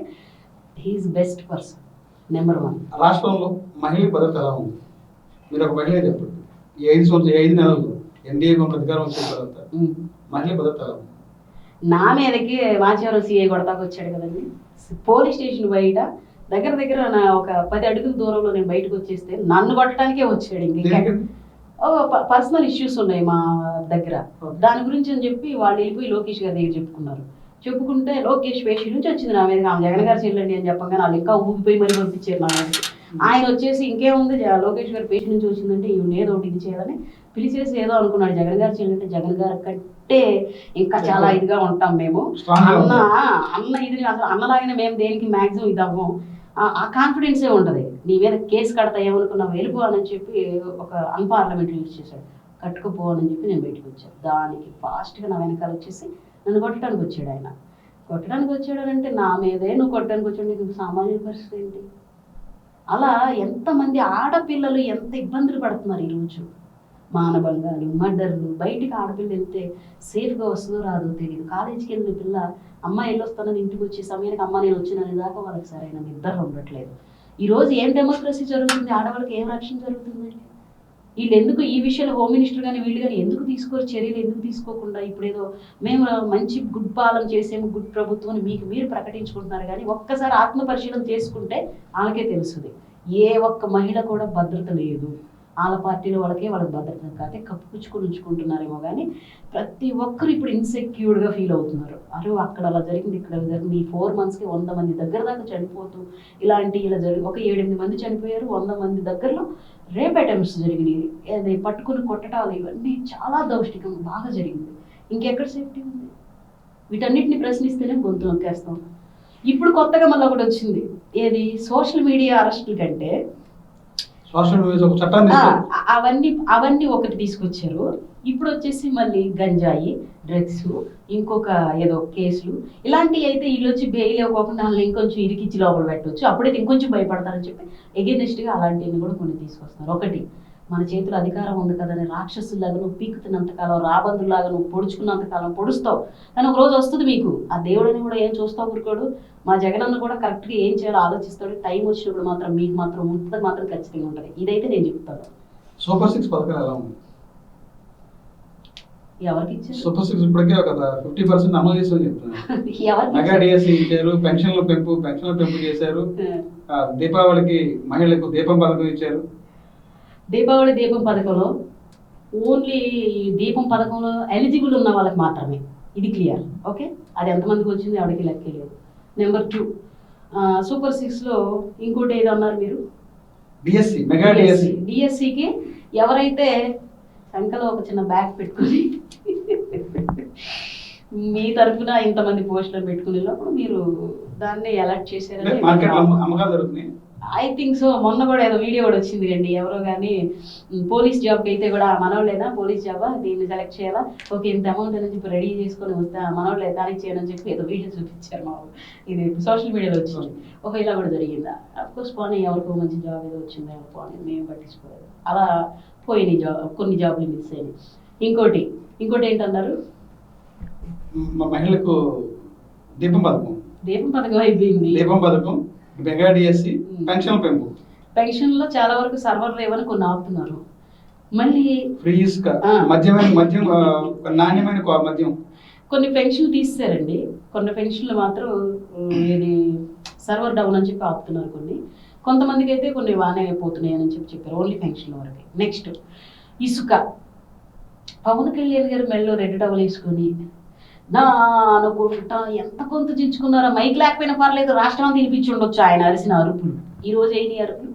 హీఈస్ బెస్ట్ పర్సన్, నెంబర్ 1. రాష్ట్రంలో మహిళల భద్రత ఎలా ఉంది? మీరు ఒక మహిళ చెప్పండి. ఈ 5 నెలలు ఎన్డీఏ అధికారం వచ్చిన తర్వాత మహిళల భద్రత ఎలా ఉంది? నా మీదకి మాచవరం సిఐ కొడతాకు వచ్చాడు కదండి. పోలీస్ స్టేషన్ బయట దగ్గర ఒక 10 అడుగుల దూరంలో నేను బయటకు వచ్చేస్తే నన్ను కొట్టడానికే వచ్చాడు. ఇంకా పర్సనల్ ఇష్యూస్ ఉన్నాయి మా దగ్గర, దాని గురించి అని చెప్పి వాళ్ళు వెళ్ళిపోయి లోకేష్ గారి దగ్గర చెప్పుకుంటే లోకేష్ పేషి నుంచి వచ్చింది నా మీద, ఆమె జగన్ గారు చెల్లండి అని చెప్పగానే వాళ్ళు ఇంకా ఊగిపోయి మరీ పంపించారు నా మీద. ఆయన వచ్చేసి ఇంకేముంది లోకేష్ గారి పేషి నుంచి వచ్చిందంటే ఇవి ఏదో ఒకటి ఇది చేయాలని పిలిచేసి ఏదో అనుకున్నాడు, జగన్ గారు చెల్లింటే జగన్ గారు కంటే ఇంకా చాలా ఇదిగా ఉంటాం మేము, అన్న అన్న ఇది అసలు అన్నలాగానే మేము దేనికి మ్యాక్సిమం ఇది అవ్వం, ఆ కాన్ఫిడెన్సే ఉంటుంది, నీ మీద కేసు కడతా ఏమనుకున్నావు వెళ్ళిపో అని చెప్పి ఒక అన్పార్లమెంటరీ యూజ్ చేశాడు. కట్టుకుపోవాలని చెప్పి నేను బయటకు వచ్చాను. దానికి ఫాస్ట్గా నా వెనకాల వచ్చేసి నన్ను కొట్టడానికి వచ్చాడు. ఆయన కొట్టడానికి వచ్చాడు అంటే నా మీదే నువ్వు కొట్టడానికి వచ్చాడు, నీకు సామాన్య పరిస్థితి ఏంటి? అలా ఎంతమంది ఆడపిల్లలు ఎంత ఇబ్బందులు పడుతున్నారు ఈరోజు, మానభంగాలు, మర్డర్లు. బయటికి ఆడపిల్ల వెళ్తే సేఫ్గా వస్తుందో రాదో తెలియదు. కాలేజీకి వెళ్ళిన పిల్ల అమ్మ వెళ్ళొస్తానని ఇంటికి వచ్చే సమయానికి అమ్మ నేను వచ్చిననే దాకా వాళ్ళకి సరైన నిద్ర ఉండట్లేదు. ఈరోజు ఏం డెమోక్రసీ జరుగుతుంది, ఆడవాళ్ళకి ఏం రక్షణ జరుగుతుంది? వీళ్ళు ఎందుకు ఈ విషయంలో హోమ్ మినిస్టర్ కానీ వీళ్ళు కానీ ఎందుకు తీసుకోరు చర్యలు? ఎందుకు తీసుకోకుండా ఇప్పుడు ఏదో మేము మంచి గుడ్ పాలన చేసేము, గుడ్ ప్రభుత్వం అని మీకు మీరు ప్రకటించుకుంటున్నారు, కానీ ఒక్కసారి ఆత్మ పరిశీలన చేసుకుంటే వాళ్ళకే తెలుస్తుంది ఏ ఒక్క మహిళ కూడా భద్రత లేదు. వాళ్ళ పార్టీలో వాళ్ళకి భద్రత కాదే కప్పుపుచ్చుకొని ఉంచుకుంటున్నారేమో, కానీ ప్రతి ఒక్కరు ఇప్పుడు ఇన్సెక్యూర్డ్గా ఫీల్ అవుతున్నారు. అరే అక్కడ అలా జరిగింది, ఇక్కడ అలా జరిగింది. ఈ 4 monthsకి 100 మంది దగ్గర దాకా చనిపోతూ ఇలాంటి ఇలా జరిగి ఒక 7-8 మంది చనిపోయారు, 100 మంది దగ్గరలో రేప్ అటెంప్ట్స్ జరిగినాయి, అది పట్టుకుని కొట్టడాలు, ఇవన్నీ చాలా దౌష్టికం బాగా జరిగింది. ఇంకెక్కడ సేఫ్టీ ఉంది? వీటన్నిటిని ప్రశ్నిస్తేనే గొంతు నొక్కేస్తాం. ఇప్పుడు కొత్తగా మళ్ళీ ఒకటి వచ్చింది, ఏది సోషల్ మీడియా అరెస్టుల కంటే అవన్నీ ఒకటి తీసుకొచ్చారు. ఇప్పుడు వచ్చేసి మళ్ళీ గంజాయి, డ్రగ్స్, ఇంకొక ఏదో కేసులు ఇలాంటివి అయితే వీళ్ళు వచ్చి బెయిల్ ఇవ్వకుండా వాళ్ళని ఇంకొంచెం ఇరికిచ్చి లోపల పెట్టవచ్చు, అప్పుడైతే ఇంకొంచెం భయపడతారని చెప్పి ఎగెనిస్ట్గా అలాంటివన్నీ కూడా కొన్ని తీసుకొస్తున్నారు. ఒకటి, మన చేతిలో అధికారం ఉంది కదని రాక్షసులాగా నువ్వు పీకుతున్నంతకాలం, రాబందులాగా నువ్వు పొడుచుకున్నంతకాలం పొడుస్తావు, కానీ ఒక రోజు వస్తుంది మీకు ఆ దేవుడిని కూడా ఏం చూస్తావు ఊరుకోడు. మా జగనన్న కూడా కరెక్ట్గా ఏం చేయాలో ఆలోచిస్తాడు. టైం వచ్చినప్పుడు మాత్రం మీకు మాత్రం ఉంటుంది మాత్రం ఖచ్చితంగా ఉంటుంది. ఇదైతే నేను చెప్తాను. సూపర్ 6 పథకాలు ఎలా ఉంది? ఎవరికి ఇచ్చారు? సూపర్ 6 ఇప్పటికే ఒక 50% అమలు చేస్తామని చెప్తున్నారు. మెగా డిఎస్సీ ఇచ్చారు, పెన్షన్ల పెంపు చేశారు, దీపావళికి మహిళలకు దీపం పథకం ఇచ్చారు. దీపావళి దీపం పథకంలో ఓన్లీ దీపం పథకంలో ఎలిజిబుల్ ఉన్న వాళ్ళకి మాత్రమే, ఇది క్లియర్. ఓకే, అది ఎంతమందికి వచ్చింది ఎవరికి లెక్కలేదు. నెంబర్ 2, సూపర్ 6లో ఇంకోటి ఏదో అన్నారు మీరు, డిఎస్సీ, మెగా డిఎస్సీ. డిఎస్సీకి ఎవరైతే సంఖ్యలో ఒక చిన్న బ్యాగ్ పెట్టుకుని మీ తరఫున ఇంతమంది పోస్టులు పెట్టుకునేటప్పుడు మీరు దాన్ని అలర్ట్ చేశారని అమ్మకాలు జరుగుతున్నాయి. I think so. మొన్న కూడా ఏదో వీడియో కూడా వచ్చింది కండి, ఎవరో కానీ పోలీస్ జాబ్కి అయితే కూడా మనోళ్ళేనా పోలీస్ జాబా దీన్ని సెలెక్ట్ చేయాలా, ఓకే ఇంత అమౌంట్ అని చెప్పి రెడీ చేసుకొని వస్తే మనోళ్ళే దానికి చేయనని చెప్పి ఏదో వీడియో చూపించారు మా వాళ్ళు. ఇది సోషల్ మీడియాలో వచ్చింది. ఒక ఇలా కూడా జరిగిందా? అఫ్కోర్స్ పోనీ ఎవరికో మంచి జాబ్ ఏదో వచ్చింది, ఎవరు పోనీ మేము పట్టించుకోలేదు. అలా పోయినాయి కొన్ని జాబ్లు మిస్ అయినాయి. ఇంకోటి ఏంటన్నారు, మహిళలకు దీపం పథకం అయిపోయింది. దీపం పథకం, మెగా డిఎస్సీ, పెన్షన్ పెంపు. పెన్షన్లో చాలా వరకు సర్వర్లు ఏమని కొన్ని ఆపుతున్నారు. మళ్ళీ ఫ్రీ ఇసుక, మద్యం నాణ్యమైన మద్యం, కొన్ని పెన్షన్లు తీసేశారండి. కొన్ని పెన్షన్లు మాత్రం ఇది సర్వర్ డౌన్ అని చెప్పి ఆపుతున్నారు. కొంతమందికి అయితే కొన్ని బాగానే పోతున్నాయి అని చెప్పారు, ఓన్లీ పెన్షన్ వరకు. నెక్స్ట్ ఇసుక, పవన్ కళ్యాణ్ గారు మెల్లో రెడ్ టవల్ వేసుకొని నా అనుకుంటా ఎంత గొంతు చించుకున్నారో, మైక్ లేకపోయినా పర్లేదు రాష్ట్రం తినిపించి ఉండొచ్చు ఆయన అరిసిన అరుపులు. ఈ రోజు ఏంటి అరుపులు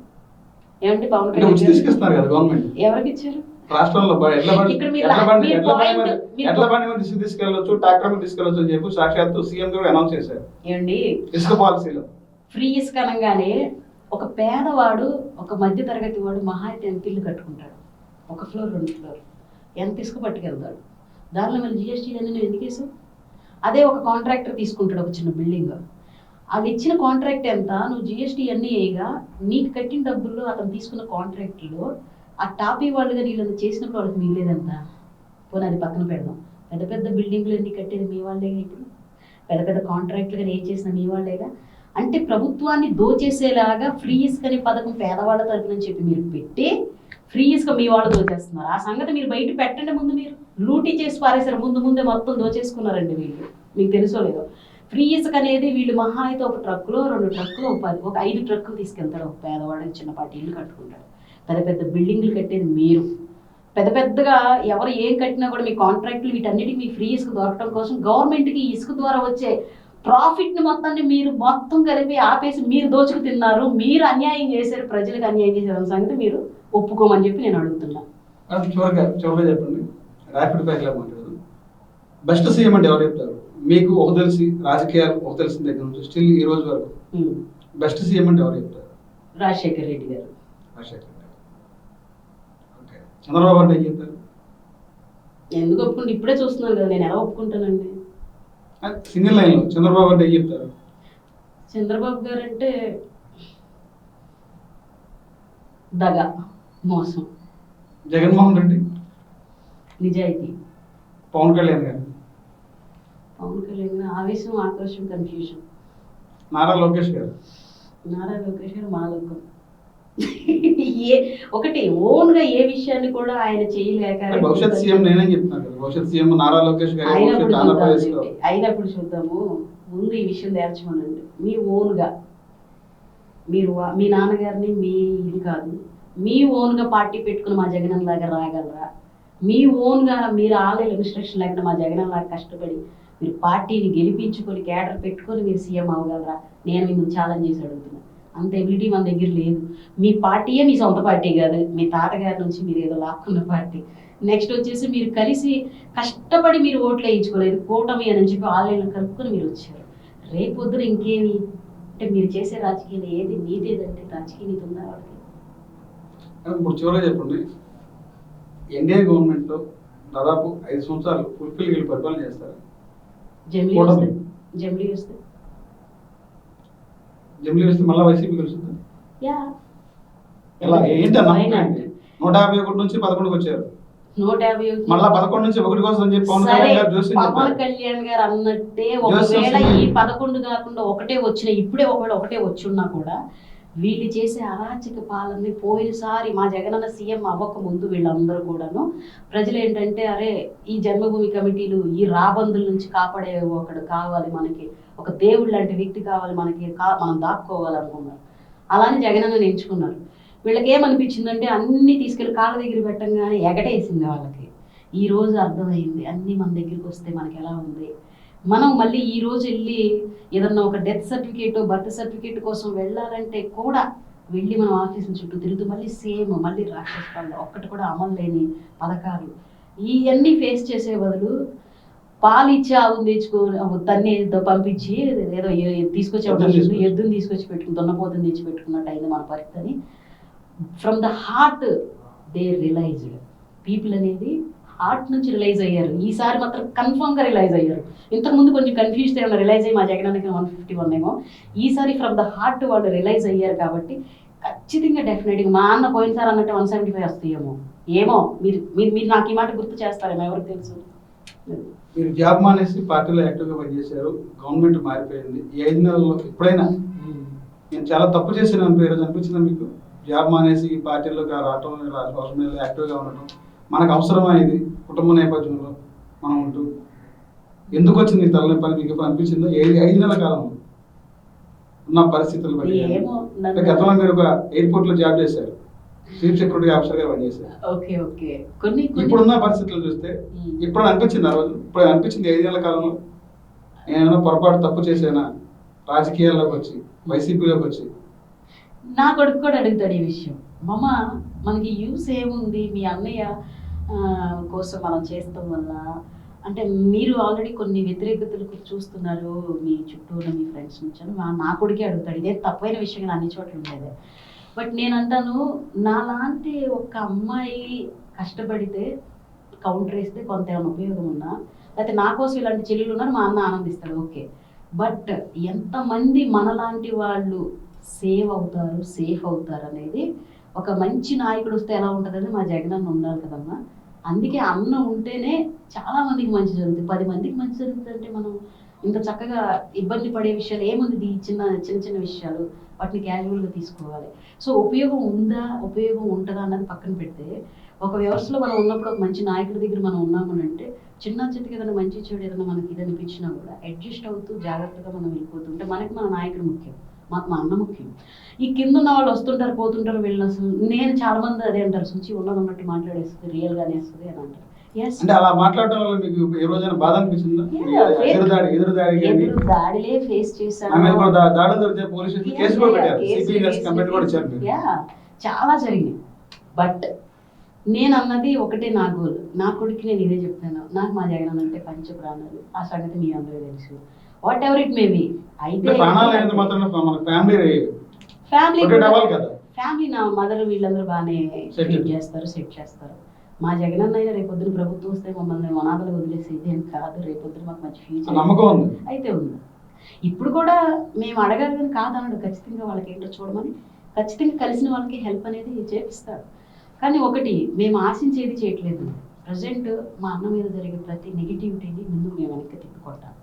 ఏమంటే పవన్ కళ్యాణ్ ఎవరికి ఇచ్చారు? రాష్ట్రంలో తీసుకెళ్ళొచ్చు, ట్రాక్టర్ తీసుకెళ్ళొచ్చు అని చెప్పి సాక్షాత్తు సీఎం కూడా అనౌన్స్ చేశారు. ఏమండి ఇసుక పాలసీలో ఫ్రీ ఇసుక అనగానే ఒక పేదవాడు, ఒక మధ్య తరగతి వాడు మహా అయితే ఎంత ఇల్లు కట్టుకుంటాడు, 1 ఫ్లోర్ 2 ఫ్లోర్, ఎంత ఇసుక పట్టుకెళ్తాడు? దానిలో మళ్ళీ జిఎస్టీ అన్నీ నువ్వు ఎందుకు వేసావు? అదే ఒక కాంట్రాక్టర్ తీసుకుంటాడు ఒక చిన్న బిల్డింగ్, అది ఇచ్చిన కాంట్రాక్ట్ ఎంత, నువ్వు జిఎస్టీ అన్నీ వేయగా నీకు కట్టిన డబ్బుల్లో అతను తీసుకున్న కాంట్రాక్ట్లో ఆ టాపీ వాళ్ళుగా నీళ్ళని చేసినప్పుడు వాళ్ళకి మిగిలేదంత. పోనీ అది పక్కన పెడదాం, పెద్ద పెద్ద బిల్డింగ్లు అన్నీ కట్టేది మీ వాళ్ళేగా, ఇప్పుడు పెద్ద పెద్ద కాంట్రాక్టులుగా ఏ చేసిన మీ వాళ్ళేగా. అంటే ప్రభుత్వాన్ని దోచేసేలాగా ఫ్రీ ఇసుక అనే పథకం పేదవాళ్ళ తరపునని చెప్పి మీరు పెట్టి ఫ్రీ ఇసుక మీ వాళ్ళు దోచేస్తున్నారు. ఆ సంగతి మీరు బయట పెట్టండి. ముందు మీరు లూటీ చేసి పారేశారు, ముందే మొత్తం దోచేసుకున్నారండి వీళ్ళు. మీకు తెలుసో లేదో, ఫ్రీ ఇసుక అనేది వీళ్ళు మహా అయితే 1 ట్రక్కులో 2 ట్రక్కులు ఒక 5 ట్రక్కులు తీసుకెళ్తారు. ఒక పేదవాడు చిన్నపాటి ఇల్లు కట్టుకుంటాడు. పెద్ద పెద్ద బిల్డింగ్లు కట్టేది మీరు. పెద్దగా ఎవరు ఏం కట్టినా కూడా మీ కాంట్రాక్టులు వీటన్నిటికీ మీ ఫ్రీ ఇసుక దొరకడం కోసం గవర్నమెంట్కి ఇసుక ద్వారా వచ్చే ప్రాఫిట్ని మొత్తాన్ని మీరు మొత్తం కలిపి ఆపేసి మీరు దోచుకు తిన్నారు. మీరు అన్యాయం చేశారు, ప్రజలకు అన్యాయం చేశారు సంగతి మీరు ఒప్పుకోమని చెప్పి నేను అడుగుతున్నా. చివరిగా చెప్పండి, ర్యాపిడ్ ప్యాక్ లా మాట్లాడదు. బెస్ట్ సీఎం అంటే ఎవరు చెప్తారు? మీకు ఒక తెలిసి రాజకీయాలు ఒక తెలిసిన దగ్గర నుంచి స్టిల్ ఈ రోజు వరకు బెస్ట్ సీఎం అంటే ఎవరు చెప్తారు? రాజశేఖర్ రెడ్డి గారు. రాజశేఖర్ రెడ్డి. ఓకే. చంద్రబాబు అంటే ఏం చెప్తారు? ఎందుకు ఒప్పుకుంటే ఇప్పుడే చూస్తున్నాను కదా, నేను ఎలా ఒప్పుకుంటానండి? సింగిల్ లైన్ లో చంద్రబాబు అంటే ఏం చెప్తారు? చంద్రబాబు గారు అంటే దగ, మోసం. జగన్మోహన్ రెడ్డి. నిజాయితీ. పవన్ కళ్యాణ్ గారు. పవన్ కళ్యాణ్ ఆవేశం, ఆక్రోశం, కన్ఫ్యూజన్. నారా లోకేష్ గారు. నారా లోకేష్ గారు మాలోకం. ఏ ఒకటి ఓన్ గా ఏ విషయాన్ని కూడా ఆయన చేయలేక భవిష్యత్ సీఎం నేనే చెప్తున్నాను కదా, భవిష్యత్ సీఎం నారా లోకేష్ గారు. అయినప్పుడు చూద్దాము, ముందు ఈ విషయం తేల్చమనండి. మీ ఓన్ గా మీరు మీ నాన్నగారిని మీ ఇది కాదు, మీ ఓన్ గా పార్టీ పెట్టుకుని మా జగన్ లాగా రాగలరా? మీ ఓన్ గా మీరు ఆలయ ఇన్స్ట్రక్షన్ లేకుండా మా జగన్ లాగా కష్టపడి మీరు పార్టీని గెలిపించుకొని క్యాడర్ పెట్టుకొని మీరు సీఎం అవ్వగలరా? నేను మిమ్మల్ని ఛాలెంజ్ చేసి అడుగుతున్నా. అంత ఎబిలిటీ మన దగ్గర లేదు. మీ పార్టీయే మీ సొంత పార్టీ కాదు, మీ తాతగారి నుంచి మీరు ఏదో లాక్కున్న పార్టీ. నెక్స్ట్ వచ్చేసి మీరు కలిసి కష్టపడి మీరు ఓట్లు వేయించుకోలేదు, కూటమి అని చెప్పి ఆన్లైన్లో కలుపుకొని మీరు వచ్చారు. రేపు పొద్దున ఇంకేమి అంటే మీరు చేసే రాజకీయాలు ఏది నీతి ఏదంటే రాజకీయ నీతి ఉందా వాళ్ళకి? ఇప్పుడు చివరిగా చెప్పండి, ఎన్డీఏ గవర్నమెంట్ లో దాదాపు 5 సంవత్సరాలు ఫుల్ఫిల్ పరిపాలన చేస్తారు. జమిలీ వస్తే మళ్ళీ వైసీపీ కలుస్తుంది. ఎలా ఏంటి నమ్మకం? 151 నుంచి 11కి వచ్చారు. 150 మళ్ళా 11 నుంచి 1 కోసం అని చెప్పి పవన్ కళ్యాణ్ గారు పవన్ కళ్యాణ్ గారు అన్నట్టే ఒకవేళ ఈ 11 కాకుండా ఒకటే వచ్చిన, ఇప్పుడే ఒకవేళ ఒకటే వచ్చున్నా కూడా వీళ్ళు చేసే అరాచక పాలనని పోయినసారి మా జగనన్న సీఎం అవ్వక ముందు వీళ్ళందరూ కూడాను ప్రజలు ఏంటంటే, అరే ఈ జన్మభూమి కమిటీలు ఈ రాబందుల నుంచి కాపాడే ఒకడు కావాలి, మనకి ఒక దేవుడు లాంటి వ్యక్తి కావాలి, మనకి మనం దాక్కోవాలనుకున్నారు. అలానే జగనన్న ఎంచుకున్నారు. వీళ్ళకి ఏమనిపించిందంటే అన్ని తీసుకెళ్ళి కాళ్ళ దగ్గర పెట్టంగానే ఎగటేసింది వాళ్ళకి. ఈ రోజు అర్థమైంది అన్నీ మన దగ్గరికి వస్తే మనకి ఎలా ఉంది. మనం మళ్ళీ ఈ రోజు వెళ్ళి ఏదన్నా ఒక డెత్ సర్టిఫికేట్, బర్త్ సర్టిఫికేట్ కోసం వెళ్ళాలంటే కూడా వెళ్ళి మనం ఆఫీసుల చుట్టూ తిరుగుతూ మళ్ళీ సేమ్ మళ్ళీ రాక్షస పాలన, ఒక్కటి కూడా అమలు లేని పథకాలు, ఇవన్నీ ఫేస్ చేసే బదులు పాలు ఇచ్చి ఆవును తెచ్చుకొని తన్ని పంపించి ఏదో తీసుకొచ్చి ఎద్దుని తీసుకొచ్చి పెట్టుకుని దున్నపోతుని తెచ్చి పెట్టుకున్నట్టు అయింది మన పరిస్థితి అని from the heart they realized. People అనేది హార్ట్ నుంచి రిలైజ్ అయ్యారు. ఈసారి మాత్రం కన్ఫర్మ్గా రిలైజ్ అయ్యారు. ఇంతకుముందు కొంచెం కన్ఫ్యూజ్డ్ ఏమన్నా రిలైజ్ అయ్యి మా జగనానికి 151 ఏమో, ఈసారి ఫ్రమ్ ద హార్ట్ వాళ్ళు రిలైజ్ అయ్యారు. కాబట్టి ఖచ్చితంగా డెఫినెట్గా మా అన్న పోయినసారి అన్నట్టు 175 వస్తాయేమో. ఏమో మీరు మీరు మీరు నాకు ఈ మాట గుర్తు చేస్తారేమో, ఎవరికి తెలుసు. మీరు జాబ్ మానేసి పార్టీలో యాక్టివ్గా పనిచేశారు, గవర్నమెంట్ మారిపోయింది. ఈ 5 నెలల్లో ఎప్పుడైనా నేను చాలా తప్పు చేశాను అనిపించిందా మీకు? జాబ్ మానేసి ఈ పార్టీలోకి రావటం, సోషల్ మీడియాలో యాక్టివ్గా ఉండటం మనకు అవసరమా? ఇది కుటుంబ నేపథ్యంలో మనం ఉంటూ ఎందుకు వచ్చింది తలనే పని మీకు ఇప్పుడు అనిపించిందో? 5 నెలల కాలంలో ఉన్న పరిస్థితులు బట్టి. గతంలో మీరు ఒక ఎయిర్పోర్ట్ లో జాబ్ చేశారు, చీఫ్ సెక్యూరిటీ ఆఫీసర్ గా పనిచేశారు. ఇప్పుడున్న పరిస్థితులు చూస్తే ఇప్పుడు అనిపించింది ఆ రోజు, ఇప్పుడు అనిపించింది 5 నెలల కాలంలో నేను పొరపాటు తప్పు చేశానా రాజకీయాల్లోకి వచ్చి, వైసీపీలోకి వచ్చి? నా కొడుకు కూడా అడుగుతాడు ఈ విషయం. మమ్మ మనకి యూస్ ఏముంది మీ అన్నయ్య కోసం మనం చేస్తాం వల్ల అంటే మీరు ఆల్రెడీ కొన్ని వ్యతిరేకతలు చూస్తున్నారు మీ చుట్టూ ఉన్న మీ ఫ్రెండ్స్ నుంచి అని నా కొడుకే అడుగుతాడు. ఇదే తప్పైన విషయం అన్ని చోట్ల ఉండేది. బట్ నేను అంటాను, నాలాంటి ఒక అమ్మాయి కష్టపడితే కౌంటర్ వేస్తే కొంత ఏమైనా ఉపయోగం ఉన్నా, లేకపోతే నా కోసం ఇలాంటి చెల్లెలు ఉన్నారు మా అన్న ఆనందిస్తాడు, ఓకే. బట్ ఎంతమంది మనలాంటి వాళ్ళు సేవ్ అవుతారు, సేఫ్ అవుతారు అనేది ఒక మంచి నాయకుడు వస్తే ఎలా ఉంటుందని మా జగనన్న ఉండాలి కదమ్మా. అందుకే అన్న ఉంటేనే చాలా మందికి మంచి జరుగుతుంది. 10 మందికి మంచి జరుగుతుంది అంటే మనం ఇంత చక్కగా ఇబ్బంది పడే విషయాలు ఏముంది, చిన్న చిన్న విషయాలు వాటిని క్యాజువల్గా తీసుకోవాలి. సో ఉపయోగం ఉందా ఉపయోగం ఉంటుందా అన్నది పక్కన పెడితే ఒక వ్యవస్థలో మనం ఉన్నప్పుడు ఒక మంచి నాయకుడి దగ్గర మనం ఉన్నామనంటే చిన్న చిన్నకి ఏదైనా మంచి చెడు ఏదైనా మనకి ఇది అనిపించినా కూడా అడ్జస్ట్ అవుతూ జాగ్రత్తగా మనం వెళ్ళిపోతుంటే మనకి మన నాయకుడు ముఖ్యం, మాకు మా అన్న ముఖ్యం. ఈ కింద ఉన్న వాళ్ళు వస్తుంటారు పోతుంటారు వెళ్ళిన నేను చాలా మంది అదే అంటారు, సుచి ఉన్నది ఉన్నట్టు మాట్లాడేస్తుంది, రియల్ గానే వస్తుంది అని అంటారు. అంటే అలా మాట్లాడడం వల్ల మీకు ఏ రోజైనా బాధ అనిపించిందా? ఎదురు దాడిలే ఫేస్ చేశాను, చాలా జరిగినాయి. బట్ నేను అన్నది ఒకటే నా గోల్. నా కొడుక్కి నేను ఇదే చెప్పాను. నాకు మా జగన్ అంటే పంచ ప్రాణాలు. ఆ సంగతి మీ అందరికీ తెలుసు. What ever it may be. అయితే అంటే ప్రాణాలు అనేది మాత్రం మన ఫ్యామిలీ ఫ్యామిలీ ప్రొటెక్ట్ అవ్వాలి కదా. ఫ్యామిలీ నా మదర్ వీళ్ళందరూ బాగానే ట్రీట్ చేస్తారు, సెట్ చేస్తారు. మా జగనన్న అయినా రేపొద్దున ప్రభుత్వం వస్తే మమ్మల్ని అనాథలు వదిలేసి ఇదేం కాదు, రేపొద్దున మాకు మంచి ఆ ఫ్యూచర్ నమ్మకం ఉంది. అయితే ఉంది. ఇప్పుడు కూడా మేము అడగాలని కాదన్నాడు. ఖచ్చితంగా వాళ్ళకి ఏంటో చూడమని, ఖచ్చితంగా కలిసిన వాళ్ళకి హెల్ప్ అనేది చేపిస్తాడు. కానీ ఒకటి మేము ఆశించేది చేయట్లేదు. ప్రజెంట్ మా అన్న మీద జరిగే ప్రతి నెగిటివిటీని ముందు మేము వెనక్కి తిప్పుకుంటాం.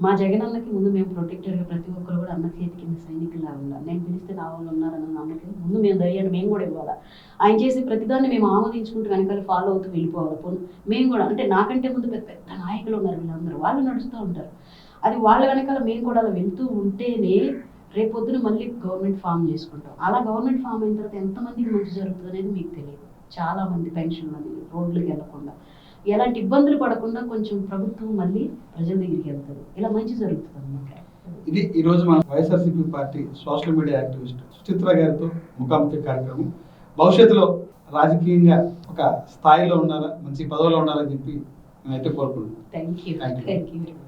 మా జగనన్నకి ముందు మేము ప్రొటెక్టర్గా ప్రతి ఒక్కరు కూడా అన్న చేతి కింద సైనికులా ఉండాలి. నేను పిలిస్తే నా వాళ్ళు ఉన్నారన్న నమ్మకం ముందు మేము ధైర్యాన్ని మేము కూడా ఇవ్వాలి. ఆయన చేసే ప్రతిదాన్ని మేము ఆమోదించుకుంటూ వెనకాల ఫాలో అవుతూ వెళ్ళిపోవాలి. మేము కూడా అంటే నాకంటే ముందు పెద్ద పెద్ద నాయకులు ఉన్నారు, వీళ్ళందరూ వాళ్ళు నడుస్తూ ఉంటారు. అది వాళ్ళ వెనకాల మేము కూడా అలా వెళ్తూ ఉంటేనే రేపొద్దున మళ్ళీ గవర్నమెంట్ ఫామ్ చేసుకుంటాం. అలా గవర్నమెంట్ ఫామ్ అయిన తర్వాత ఎంతమందికి మంచి జరుగుతుంది అనేది మీకు తెలియదు. చాలా మంది పెన్షన్లు అని రోడ్లకు వెళ్లకుండా ఎలాంటి ఇబ్బందులు పడకుండా కొంచెం ప్రభుత్వం మళ్ళీ ప్రజల దగ్గరికి వెళ్తుంది. ఇలా మంచి జరుగుతుంది అన్నమాట. ఇది ఈ రోజు మన YSRCP party social media activist Suchitra గారితో ముఖాముఖి కార్యక్రమం. భవిష్యత్తులో రాజకీయంగా ఒక స్థాయిలో ఉండాలా, మంచి పదవిలో ఉండాలని చెప్పి నేనైతే కోరుకుంటున్నాను. Thank you. Thank you. Thank you.